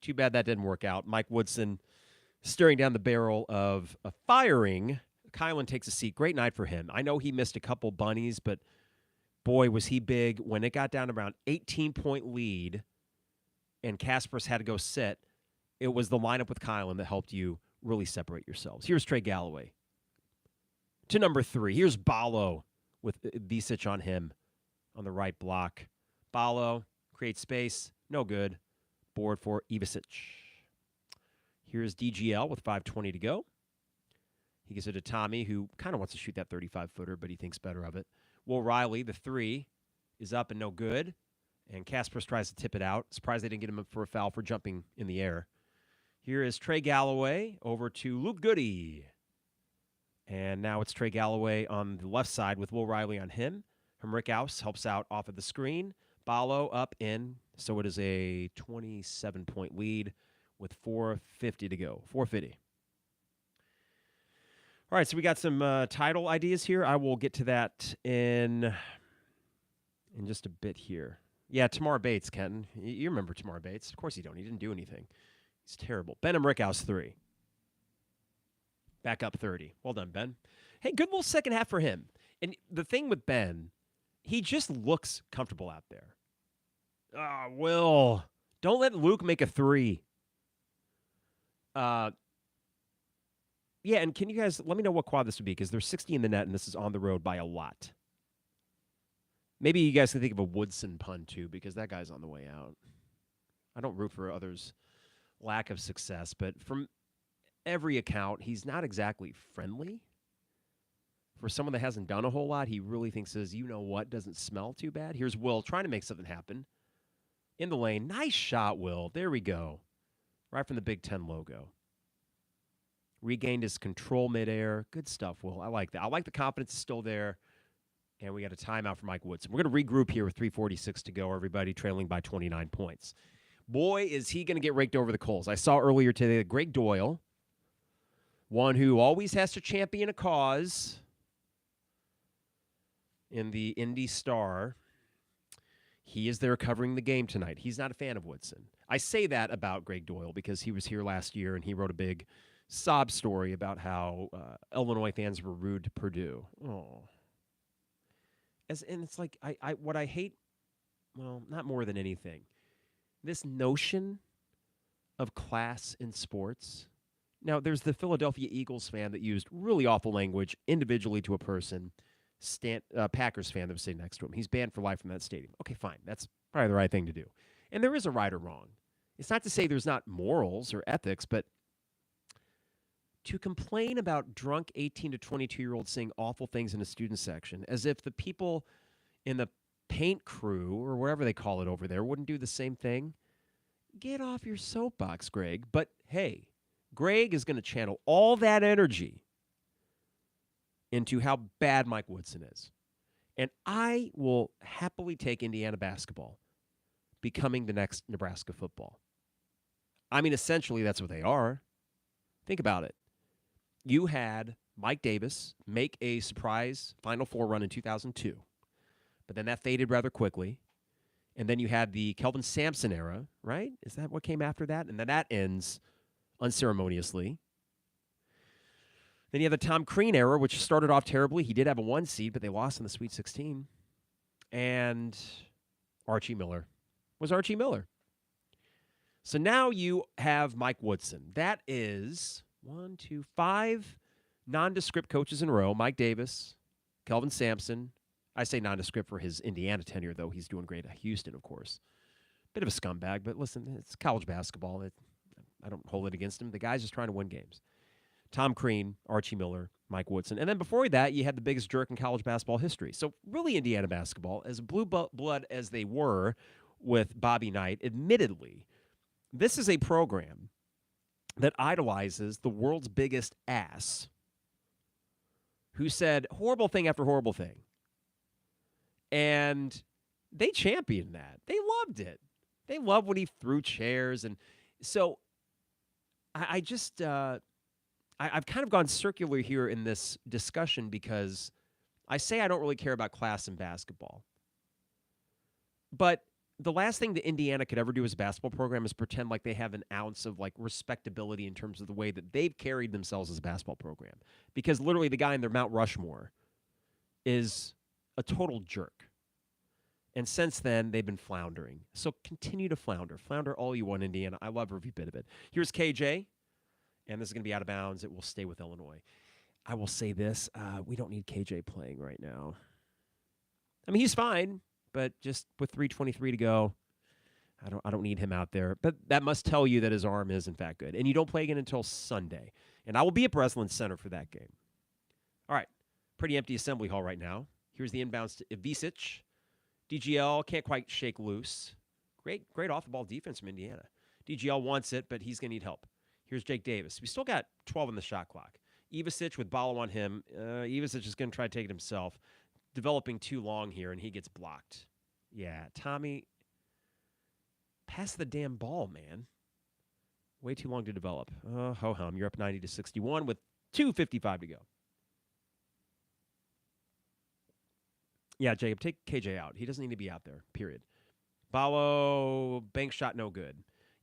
Too bad that didn't work out. Mike Woodson staring down the barrel of a firing. Kylan takes a seat. Great night for him. I know he missed a couple bunnies, but boy, was he big. When it got down to around 18-point lead and Kasparas had to go sit, it was the lineup with Kylan that helped you really separate yourselves. Here's Trey Galloway to number 3. Here's Ballo with Ivisic on him on the right block. Ballo creates space. No good. Board for Ivisic. Here's DGL with 5:20 to go. He gives it to Tommy, who kind of wants to shoot that 35-footer, but he thinks better of it. Will Riley, the 3, is up and no good. And Kasparas tries to tip it out. Surprised they didn't get him for a foul for jumping in the air. Here is Trey Galloway over to Luke Goode. And now it's Trey Galloway on the left side with Will Riley on him. Henrikaus helps out off of the screen. Ballo up in. So it is a 27-point lead with 4:50 to go. 4:50. All right, so we got some title ideas here. I will get to that in just a bit here. Yeah, Tamar Bates, Kenton. You remember Tamar Bates. Of course you don't. He didn't do anything. He's terrible. Ben Henrikaus, 3. Back up 30. Well done, Ben. Hey, good little second half for him. And the thing with Ben, he just looks comfortable out there. Will, don't let Luke make a 3. Yeah, and can you guys let me know what quad this would be? Because there's 60 in the net, and this is on the road by a lot. Maybe you guys can think of a Woodson pun, too, because that guy's on the way out. I don't root for others' lack of success, but from every account, he's not exactly friendly. For someone that hasn't done a whole lot, he really thinks his, you know what, doesn't smell too bad. Here's Will trying to make something happen. In the lane. Nice shot, Will. There we go. Right from the Big Ten logo. Regained his control midair. Good stuff, Will. I like that. I like the confidence is still there. And we got a timeout for Mike Woodson. We're going to regroup here with 3:46 to go, everybody, trailing by 29 points. Boy, is he going to get raked over the coals. I saw earlier today that Greg Doyle, one who always has to champion a cause in the Indy Star, he is there covering the game tonight. He's not a fan of Woodson. I say that about Greg Doyle because he was here last year and he wrote a big sob story about how Illinois fans were rude to Purdue. Oh. And it's like, what I hate, well, not more than anything, this notion of class in sports. Now, there's the Philadelphia Eagles fan that used really awful language individually to a person. Packers fan that was sitting next to him. He's banned for life from that stadium. Okay, fine. That's probably the right thing to do. And there is a right or wrong. It's not to say there's not morals or ethics, but to complain about drunk 18 to 22-year-olds saying awful things in a student section as if the people in the paint crew or whatever they call it over there wouldn't do the same thing, get off your soapbox, Greg. But, hey, Greg is going to channel all that energy into how bad Mike Woodson is. And I will happily take Indiana basketball becoming the next Nebraska football. I mean, essentially, that's what they are. Think about it. You had Mike Davis make a surprise Final Four run in 2002, but then that faded rather quickly. And then you had the Kelvin Sampson era, right? Is that what came after that? And then that ends unceremoniously. Then you have the Tom Crean era, which started off terribly. He did have a 1 seed, but they lost in the Sweet 16. And Archie Miller was Archie Miller. So now you have Mike Woodson. That is 1, 2, 5 nondescript coaches in a row. Mike Davis, Kelvin Sampson. I say nondescript for his Indiana tenure, though. He's doing great at Houston, of course. Bit of a scumbag, but listen, it's college basketball. I don't hold it against him. The guy's just trying to win games. Tom Crean, Archie Miller, Mike Woodson. And then before that, you had the biggest jerk in college basketball history. So really, Indiana basketball, as blue blood as they were with Bobby Knight, admittedly, this is a program that idolizes the world's biggest ass who said horrible thing after horrible thing. And they championed that. They loved it. They loved when he threw chairs. And so I've kind of gone circular here in this discussion because I say I don't really care about class in basketball. But the last thing that Indiana could ever do as a basketball program is pretend like they have an ounce of like respectability in terms of the way that they've carried themselves as a basketball program. Because literally the guy in their Mount Rushmore is a total jerk. And since then, they've been floundering. So continue to flounder. Flounder all you want, Indiana. I love every bit of it. Here's KJ. And this is going to be out of bounds. It will stay with Illinois. I will say this. We don't need KJ playing right now. I mean, he's fine, but just with 3:23 to go, I don't need him out there. But that must tell you that his arm is, in fact, good. And you don't play again until Sunday. And I will be at Breslin Center for that game. All right. Pretty empty assembly hall right now. Here's the inbounds to Ivisic. DGL can't quite shake loose. Great off-the-ball defense from Indiana. DGL wants it, but he's going to need help. Here's Jake Davis. We still got 12 on the shot clock. Ivisic with Balo on him. Ivisic is going to try to take it himself. Developing too long here, and he gets blocked. Yeah, Tommy, pass the damn ball, man. Way too long to develop. Ho-hum, you're up 90-61 with 2:55 to go. Yeah, Jacob, take KJ out. He doesn't need to be out there, period. Balo, bank shot, no good.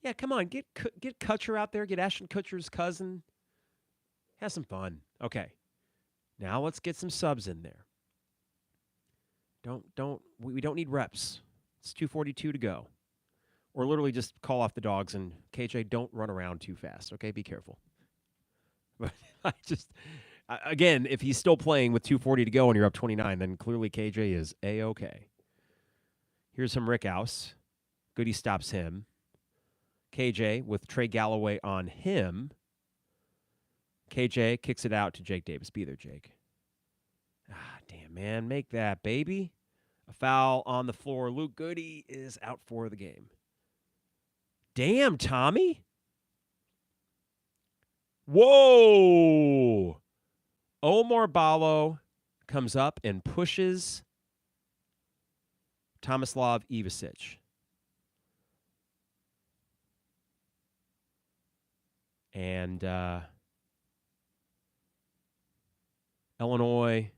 Yeah, come on, get Kutcher out there. Get Ashton Kutcher's cousin. Have some fun. Okay, now let's get some subs in there. We don't need reps. It's 2:42 to go. Or literally just call off the dogs and KJ, don't run around too fast. Okay, be careful. But again, if he's still playing with 2:40 to go and you're up 29, then clearly KJ is A-okay. Here's some Rick House. Goode stops him. KJ with Trey Galloway on him. KJ kicks it out to Jake Davis. Be there, Jake. Ah, damn, man. Make that, baby. A foul on the floor. Luke Goode is out for the game. Damn, Tommy. Whoa. Omar Balo comes up and pushes Tomislav Ivisic. And Illinois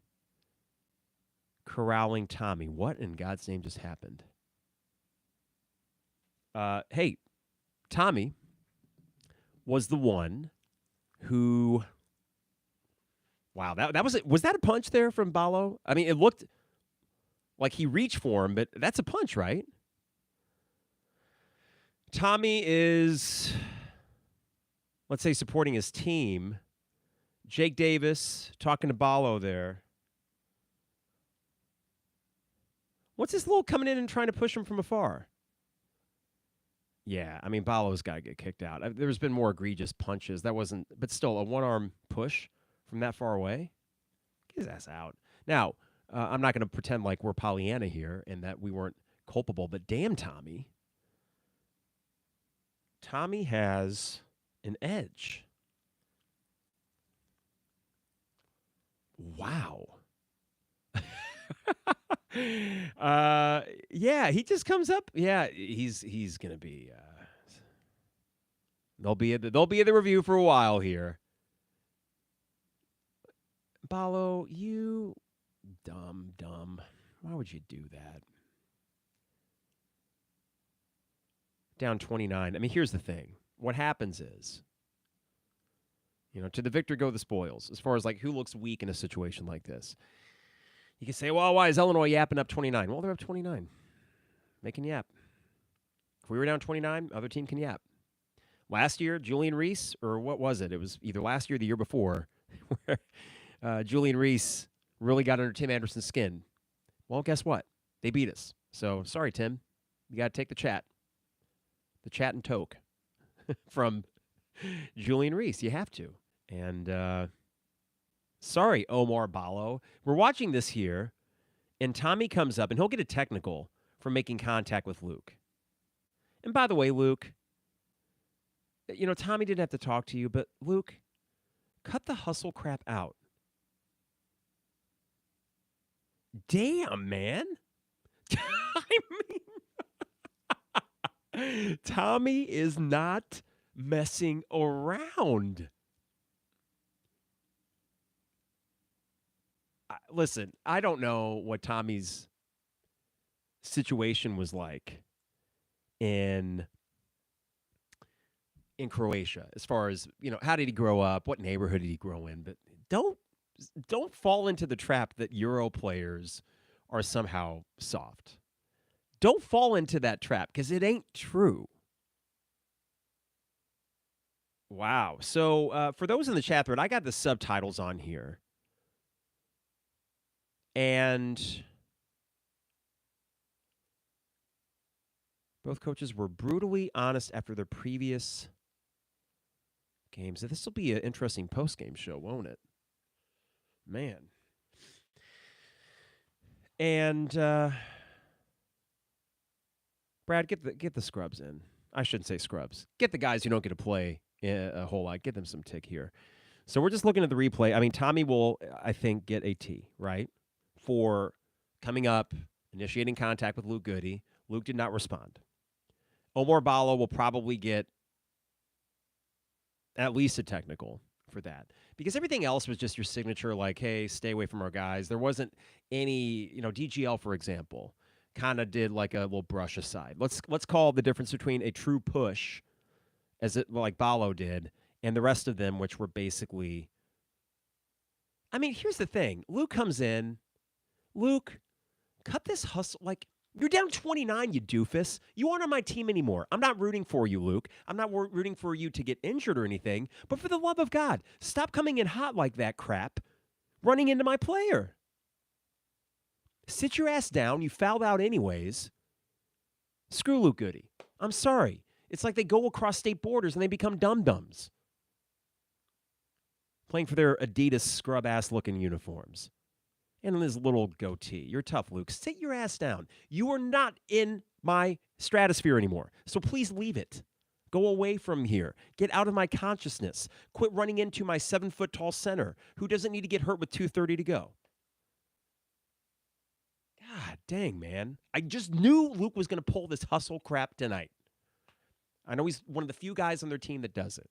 corralling Tommy. What in God's name just happened? Hey, Tommy was the one who... Wow, that was it. Was that a punch there from Balo? I mean, it looked like he reached for him, but that's a punch, right? Tommy is, let's say, supporting his team. Jake Davis talking to Balo there. What's this little coming in and trying to push him from afar? Yeah, I mean, Balo's got to get kicked out. There's been more egregious punches. That wasn't, but still, a one-arm push from that far away? Get his ass out. Now, I'm not going to pretend like we're Pollyanna here and that we weren't culpable, but damn, Tommy. Tommy has an edge. Wow. Yeah, he just comes up. Yeah, he's going to be... They'll be at the review for a while here. Balo, you dumb. Why would you do that? Down 29. I mean, here's the thing. What happens is, to the victor go the spoils, as far as like who looks weak in a situation like this. You can say, well, why is Illinois yapping up 29? Well, they're up 29. They can yap. If we were down 29, other team can yap. Last year, Julian Reese, or what was it? It was either last year or the year before, where Julian Reese really got under Tim Anderson's skin. Well, guess what? They beat us. So, sorry, Tim. You got to take the chat and toke from Julian Reese. You have to. And sorry, Omar Ballo. We're watching this here, and Tommy comes up, and he'll get a technical for making contact with Luke. And by the way, Luke, Tommy didn't have to talk to you, but Luke, cut the hustle crap out. Damn, man. Tommy is not messing around. Listen, I don't know what Tommy's situation was like in Croatia, as far as, how did he grow up? What neighborhood did he grow in? But don't fall into the trap that Euro players are somehow soft. Don't fall into that trap, because it ain't true. Wow. So for those in the chat thread, I got the subtitles on here. And both coaches were brutally honest after their previous games. This will be an interesting post-game show, won't it? Man. And Brad, get the scrubs in. I shouldn't say scrubs. Get the guys who don't get to play a whole lot. Get them some tick here. So we're just looking at the replay. I mean, Tommy will, I think, get a T, right? For coming up, initiating contact with Luke Goode. Luke did not respond. Omar Ballo will probably get at least a technical for that, because everything else was just your signature, like, hey, stay away from our guys. There wasn't any, DGL, for example, kind of did like a little brush aside. Let's call the difference between a true push, as it like Ballo did, and the rest of them, which were basically, I mean, here's the thing. Luke comes in. Luke, cut this hustle. Like, you're down 29, you doofus. You aren't on my team anymore. I'm not rooting for you, Luke. I'm not rooting for you to get injured or anything. But for the love of God, stop coming in hot like that crap, running into my player. Sit your ass down. You fouled out anyways. Screw Luke Goode. I'm sorry. It's like they go across state borders and they become dum-dums, playing for their Adidas scrub-ass looking uniforms. And his little goatee. You're tough, Luke. Sit your ass down. You are not in my stratosphere anymore. So please leave it. Go away from here. Get out of my consciousness. Quit running into my 7-foot-tall center who doesn't need to get hurt with 2:30 to go. God dang, man. I just knew Luke was going to pull this hustle crap tonight. I know he's one of the few guys on their team that does it.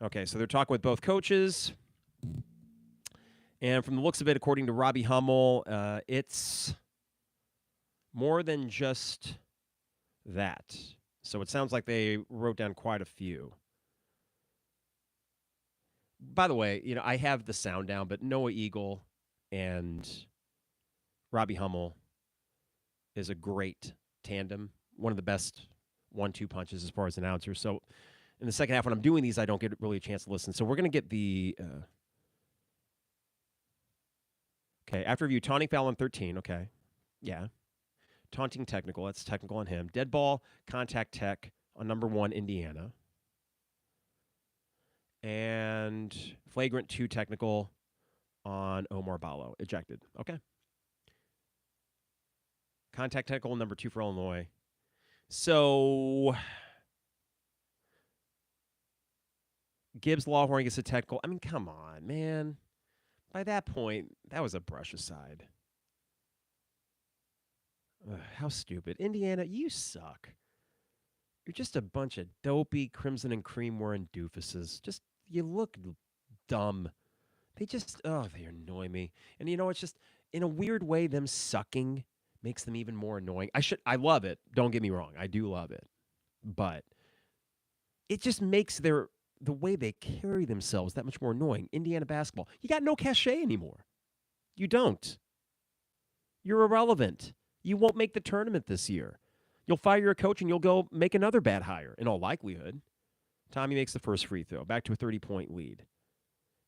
Okay, so they're talking with both coaches. And from the looks of it, according to Robbie Hummel, it's more than just that. So it sounds like they wrote down quite a few. By the way, I have the sound down, but Noah Eagle and Robbie Hummel is a great tandem. One of the best 1-2 punches as far as announcers. So in the second half, when I'm doing these, I don't get really a chance to listen. So we're going to get the... Okay, after review, taunting foul on 13. Okay, yeah. Taunting technical. That's technical on him. Dead ball, contact tech on number 1, Indiana. And flagrant 2 technical on Omar Ballo. Ejected. Okay. Contact technical number 2 for Illinois. So Gibbs Lawhorn gets a technical. I mean, come on, man. By that point, that was a brush aside. Ugh, how stupid. Indiana, you suck. You're just a bunch of dopey crimson and cream wearing doofuses. Just, you look dumb. They annoy me. And it's just, in a weird way, them sucking makes them even more annoying. I love it. Don't get me wrong. I do love it. But it just makes the way they carry themselves that much more annoying. Indiana basketball, you got no cachet anymore. You don't. You're irrelevant. You won't make the tournament this year. You'll fire your coach and you'll go make another bad hire in all likelihood. Tommy makes the first free throw. Back to a 30-point lead.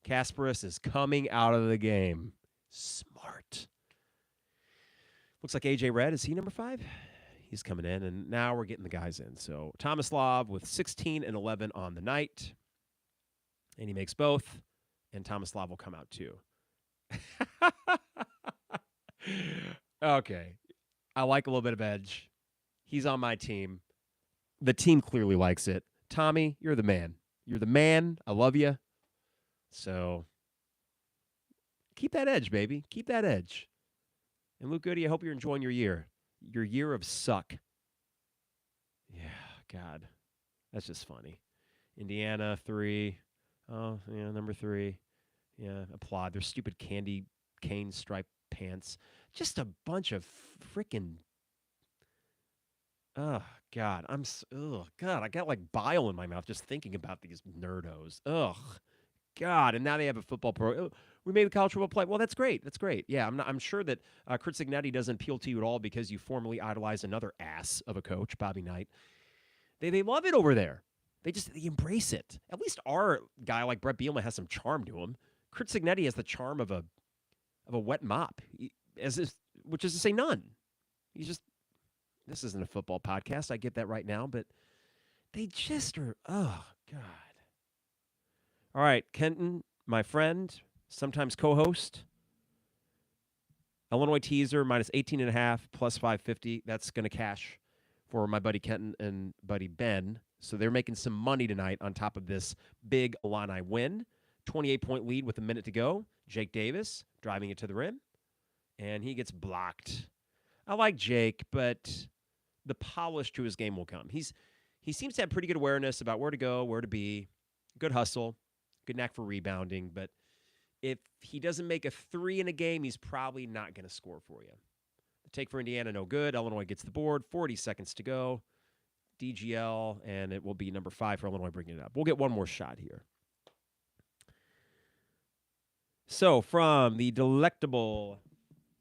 Kasparas is coming out of the game. Smart. Looks like A.J. Redd. Is he number 5? He's coming in, and now we're getting the guys in. So Tomislav with 16 and 11 on the night. And he makes both. And Tomislav will come out too. Okay. I like a little bit of edge. He's on my team. The team clearly likes it. Tommy, you're the man. You're the man. I love you. So keep that edge, baby. Keep that edge. And Luke Goode, I hope you're enjoying your year. Your year of suck. Yeah, God. That's just funny. Indiana, 3. Oh, yeah, number 3. Yeah, applaud. Their stupid candy cane stripe pants. Just a bunch of freaking... Oh, God. God, I got like bile in my mouth just thinking about these nerdos. Ugh. God, and now they have a football program. We made the college football play. Well, that's great. That's great. Yeah, I'm sure that Kurt Cignetti doesn't appeal to you at all because you formerly idolized another ass of a coach, Bobby Knight. They love it over there. They embrace it. At least our guy like Brett Bielema has some charm to him. Kurt Cignetti has the charm of a wet mop, which is to say none. He's just, this isn't a football podcast. I get that right now, but they just are, oh, God. All right, Kenton, my friend, sometimes co-host. Illinois teaser minus 18.5 plus 550. That's going to cash for my buddy Kenton and buddy Ben. So they're making some money tonight on top of this big Illini win. 28-point lead with a minute to go. Jake Davis driving it to the rim, and he gets blocked. I like Jake, but the polish to his game will come. He seems to have pretty good awareness about where to go, where to be, good hustle. Good knack for rebounding, but if he doesn't make a 3 in a game, he's probably not going to score for you. The take for Indiana, no good. Illinois gets the board. 40 seconds to go. DGL, and it will be number 5 for Illinois bringing it up. We'll get one more shot here. So, from the delectable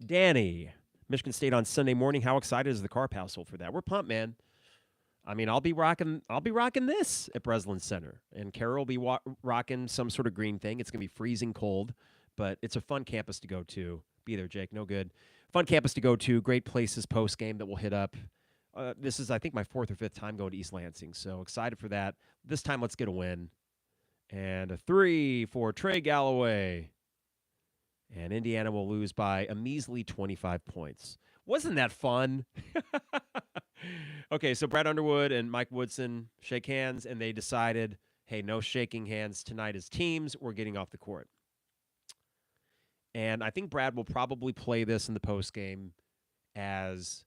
Danny, Michigan State on Sunday morning. How excited is the Carp household for that? We're pumped, man. I mean, I'll be rocking this at Breslin Center, and Carol will be rocking some sort of green thing. It's gonna be freezing cold, but it's a fun campus to go to. Be there, Jake. No good. Fun campus to go to. Great places post game that we'll hit up. This is, I think, my 4th or 5th time going to East Lansing, so excited for that. This time, let's get a win. And a 3 for Trey Galloway, and Indiana will lose by a measly 25 points. Wasn't that fun? Okay, so Brad Underwood and Mike Woodson shake hands, and they decided, hey, no shaking hands tonight as teams. We're getting off the court. And I think Brad will probably play this in the postgame as,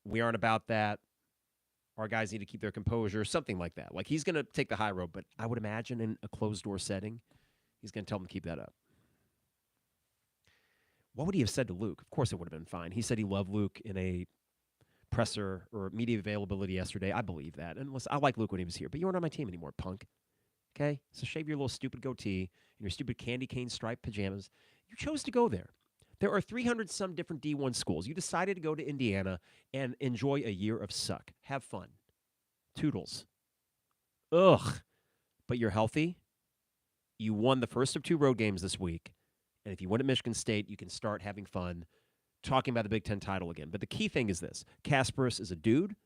we aren't about that. Our guys need to keep their composure, something like that. Like, he's going to take the high road, but I would imagine in a closed-door setting, he's going to tell them to keep that up. What would he have said to Luke? Of course it would have been fine. He said he loved Luke in a presser or media availability yesterday. I believe that. And listen, I like Luke when he was here, but you aren't on my team anymore, punk. Okay? So shave your little stupid goatee and your stupid candy cane striped pajamas. You chose to go there. There are 300-some different D1 schools. You decided to go to Indiana and enjoy a year of suck. Have fun. Toodles. Ugh. But you're healthy. You won the first of 2 road games this week. And if you win at Michigan State, you can start having fun talking about the Big Ten title again. But the key thing is this. Kasparas is a dude.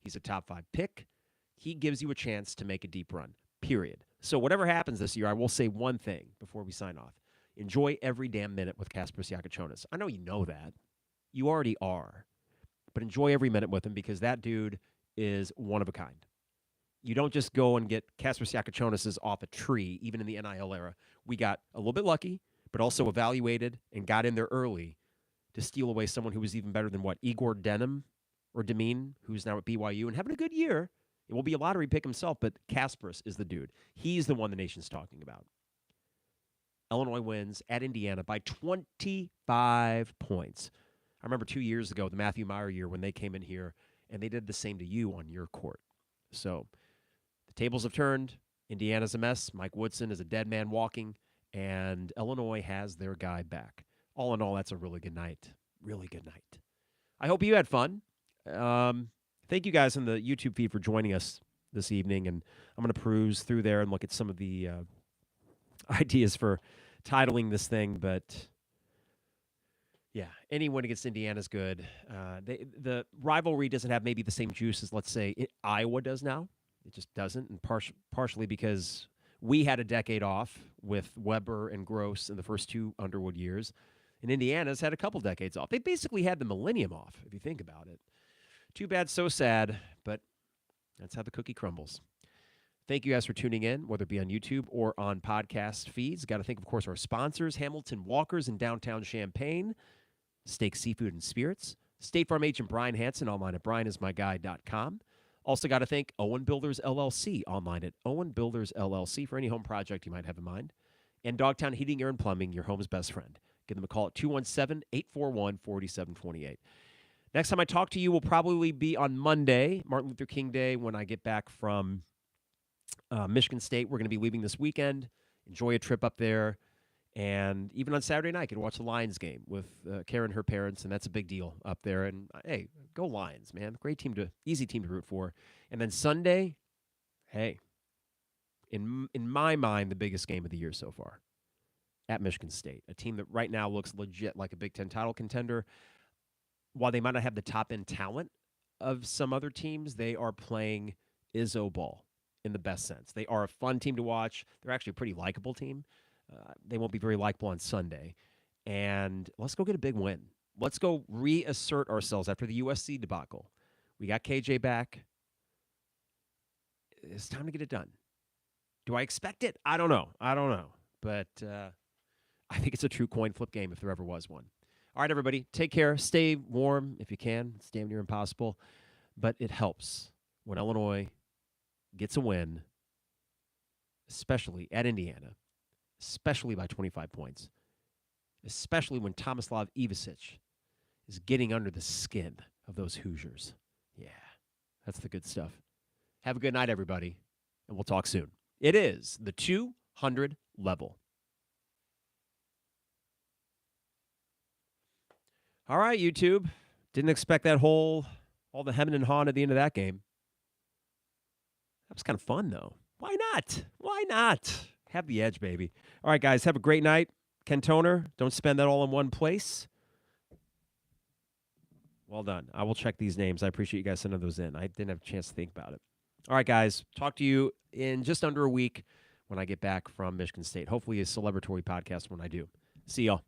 He's a top 5 pick. He gives you a chance to make a deep run, period. So whatever happens this year, I will say one thing before we sign off. Enjoy every damn minute with Kasparas Jakucionis. I know you know that. You already are. But enjoy every minute with him because that dude is one of a kind. You don't just go and get Kasparas Jakucionis off a tree, even in the NIL era. We got a little bit lucky, but also evaluated and got in there early to steal away someone who was even better than Igor Denim or Demine, who's now at BYU and having a good year. It will be a lottery pick himself, but Kasparas is the dude. He's the one the nation's talking about. Illinois wins at Indiana by 25 points. I remember 2 years ago, the Matthew Meyer year, when they came in here, and they did the same to you on your court. So the tables have turned. Indiana's a mess. Mike Woodson is a dead man walking, and Illinois has their guy back. All in all, that's a really good night. Really good night. I hope you had fun. Thank you guys on the YouTube feed for joining us this evening, and I'm going to peruse through there and look at some of the ideas for titling this thing, but yeah, any win against Indiana is good. The rivalry doesn't have maybe the same juice as, let's say, Iowa does now. It just doesn't, and partially because we had a decade off with Weber and Gross in the first 2 Underwood years, and Indiana's had a couple decades off. They basically had the millennium off, if you think about it. Too bad, so sad, but that's how the cookie crumbles. Thank you guys for tuning in, whether it be on YouTube or on podcast feeds. Got to thank, of course, our sponsors, Hamilton Walkers in downtown Champaign, Steak, Seafood, and Spirits, State Farm agent Brian Hansen, online at brianismyguy.com. Also got to thank Owen Builders LLC, online at Owen Builders LLC for any home project you might have in mind. And Dogtown Heating, Air, and Plumbing, your home's best friend. Give them a call at 217-841-4728. Next time I talk to you will probably be on Monday, Martin Luther King Day, when I get back from Michigan State. We're going to be leaving this weekend. Enjoy a trip up there. And even on Saturday night, get to watch the Lions game with Karen and her parents, and that's a big deal up there. And, hey, go Lions, man. Great team easy team to root for. And then Sunday, hey, in my mind, the biggest game of the year so far at Michigan State, a team that right now looks legit like a Big Ten title contender. While they might not have the top-end talent of some other teams, they are playing Izzo ball in the best sense. They are a fun team to watch. They're actually a pretty likable team. They won't be very likable on Sunday. And let's go get a big win. Let's go reassert ourselves after the USC debacle. We got KJ back. It's time to get it done. Do I expect it? I don't know. But I think it's a true coin flip game if there ever was one. All right, everybody, take care. Stay warm if you can. It's damn near impossible. But it helps when Illinois gets a win, especially at Indiana, especially by 25 points, especially when Tomislav Ivisic is getting under the skin of those Hoosiers. Yeah, that's the good stuff. Have a good night, everybody, and we'll talk soon. It is the 200 level. All right, YouTube. Didn't expect that all the hemming and hawing at the end of that game. That was kind of fun, though. Why not? Why not? Have the edge, baby. All right, guys, have a great night. Ken Toner, don't spend that all in one place. Well done. I will check these names. I appreciate you guys sending those in. I didn't have a chance to think about it. All right, guys, talk to you in just under a week when I get back from Michigan State. Hopefully a celebratory podcast when I do. See y'all.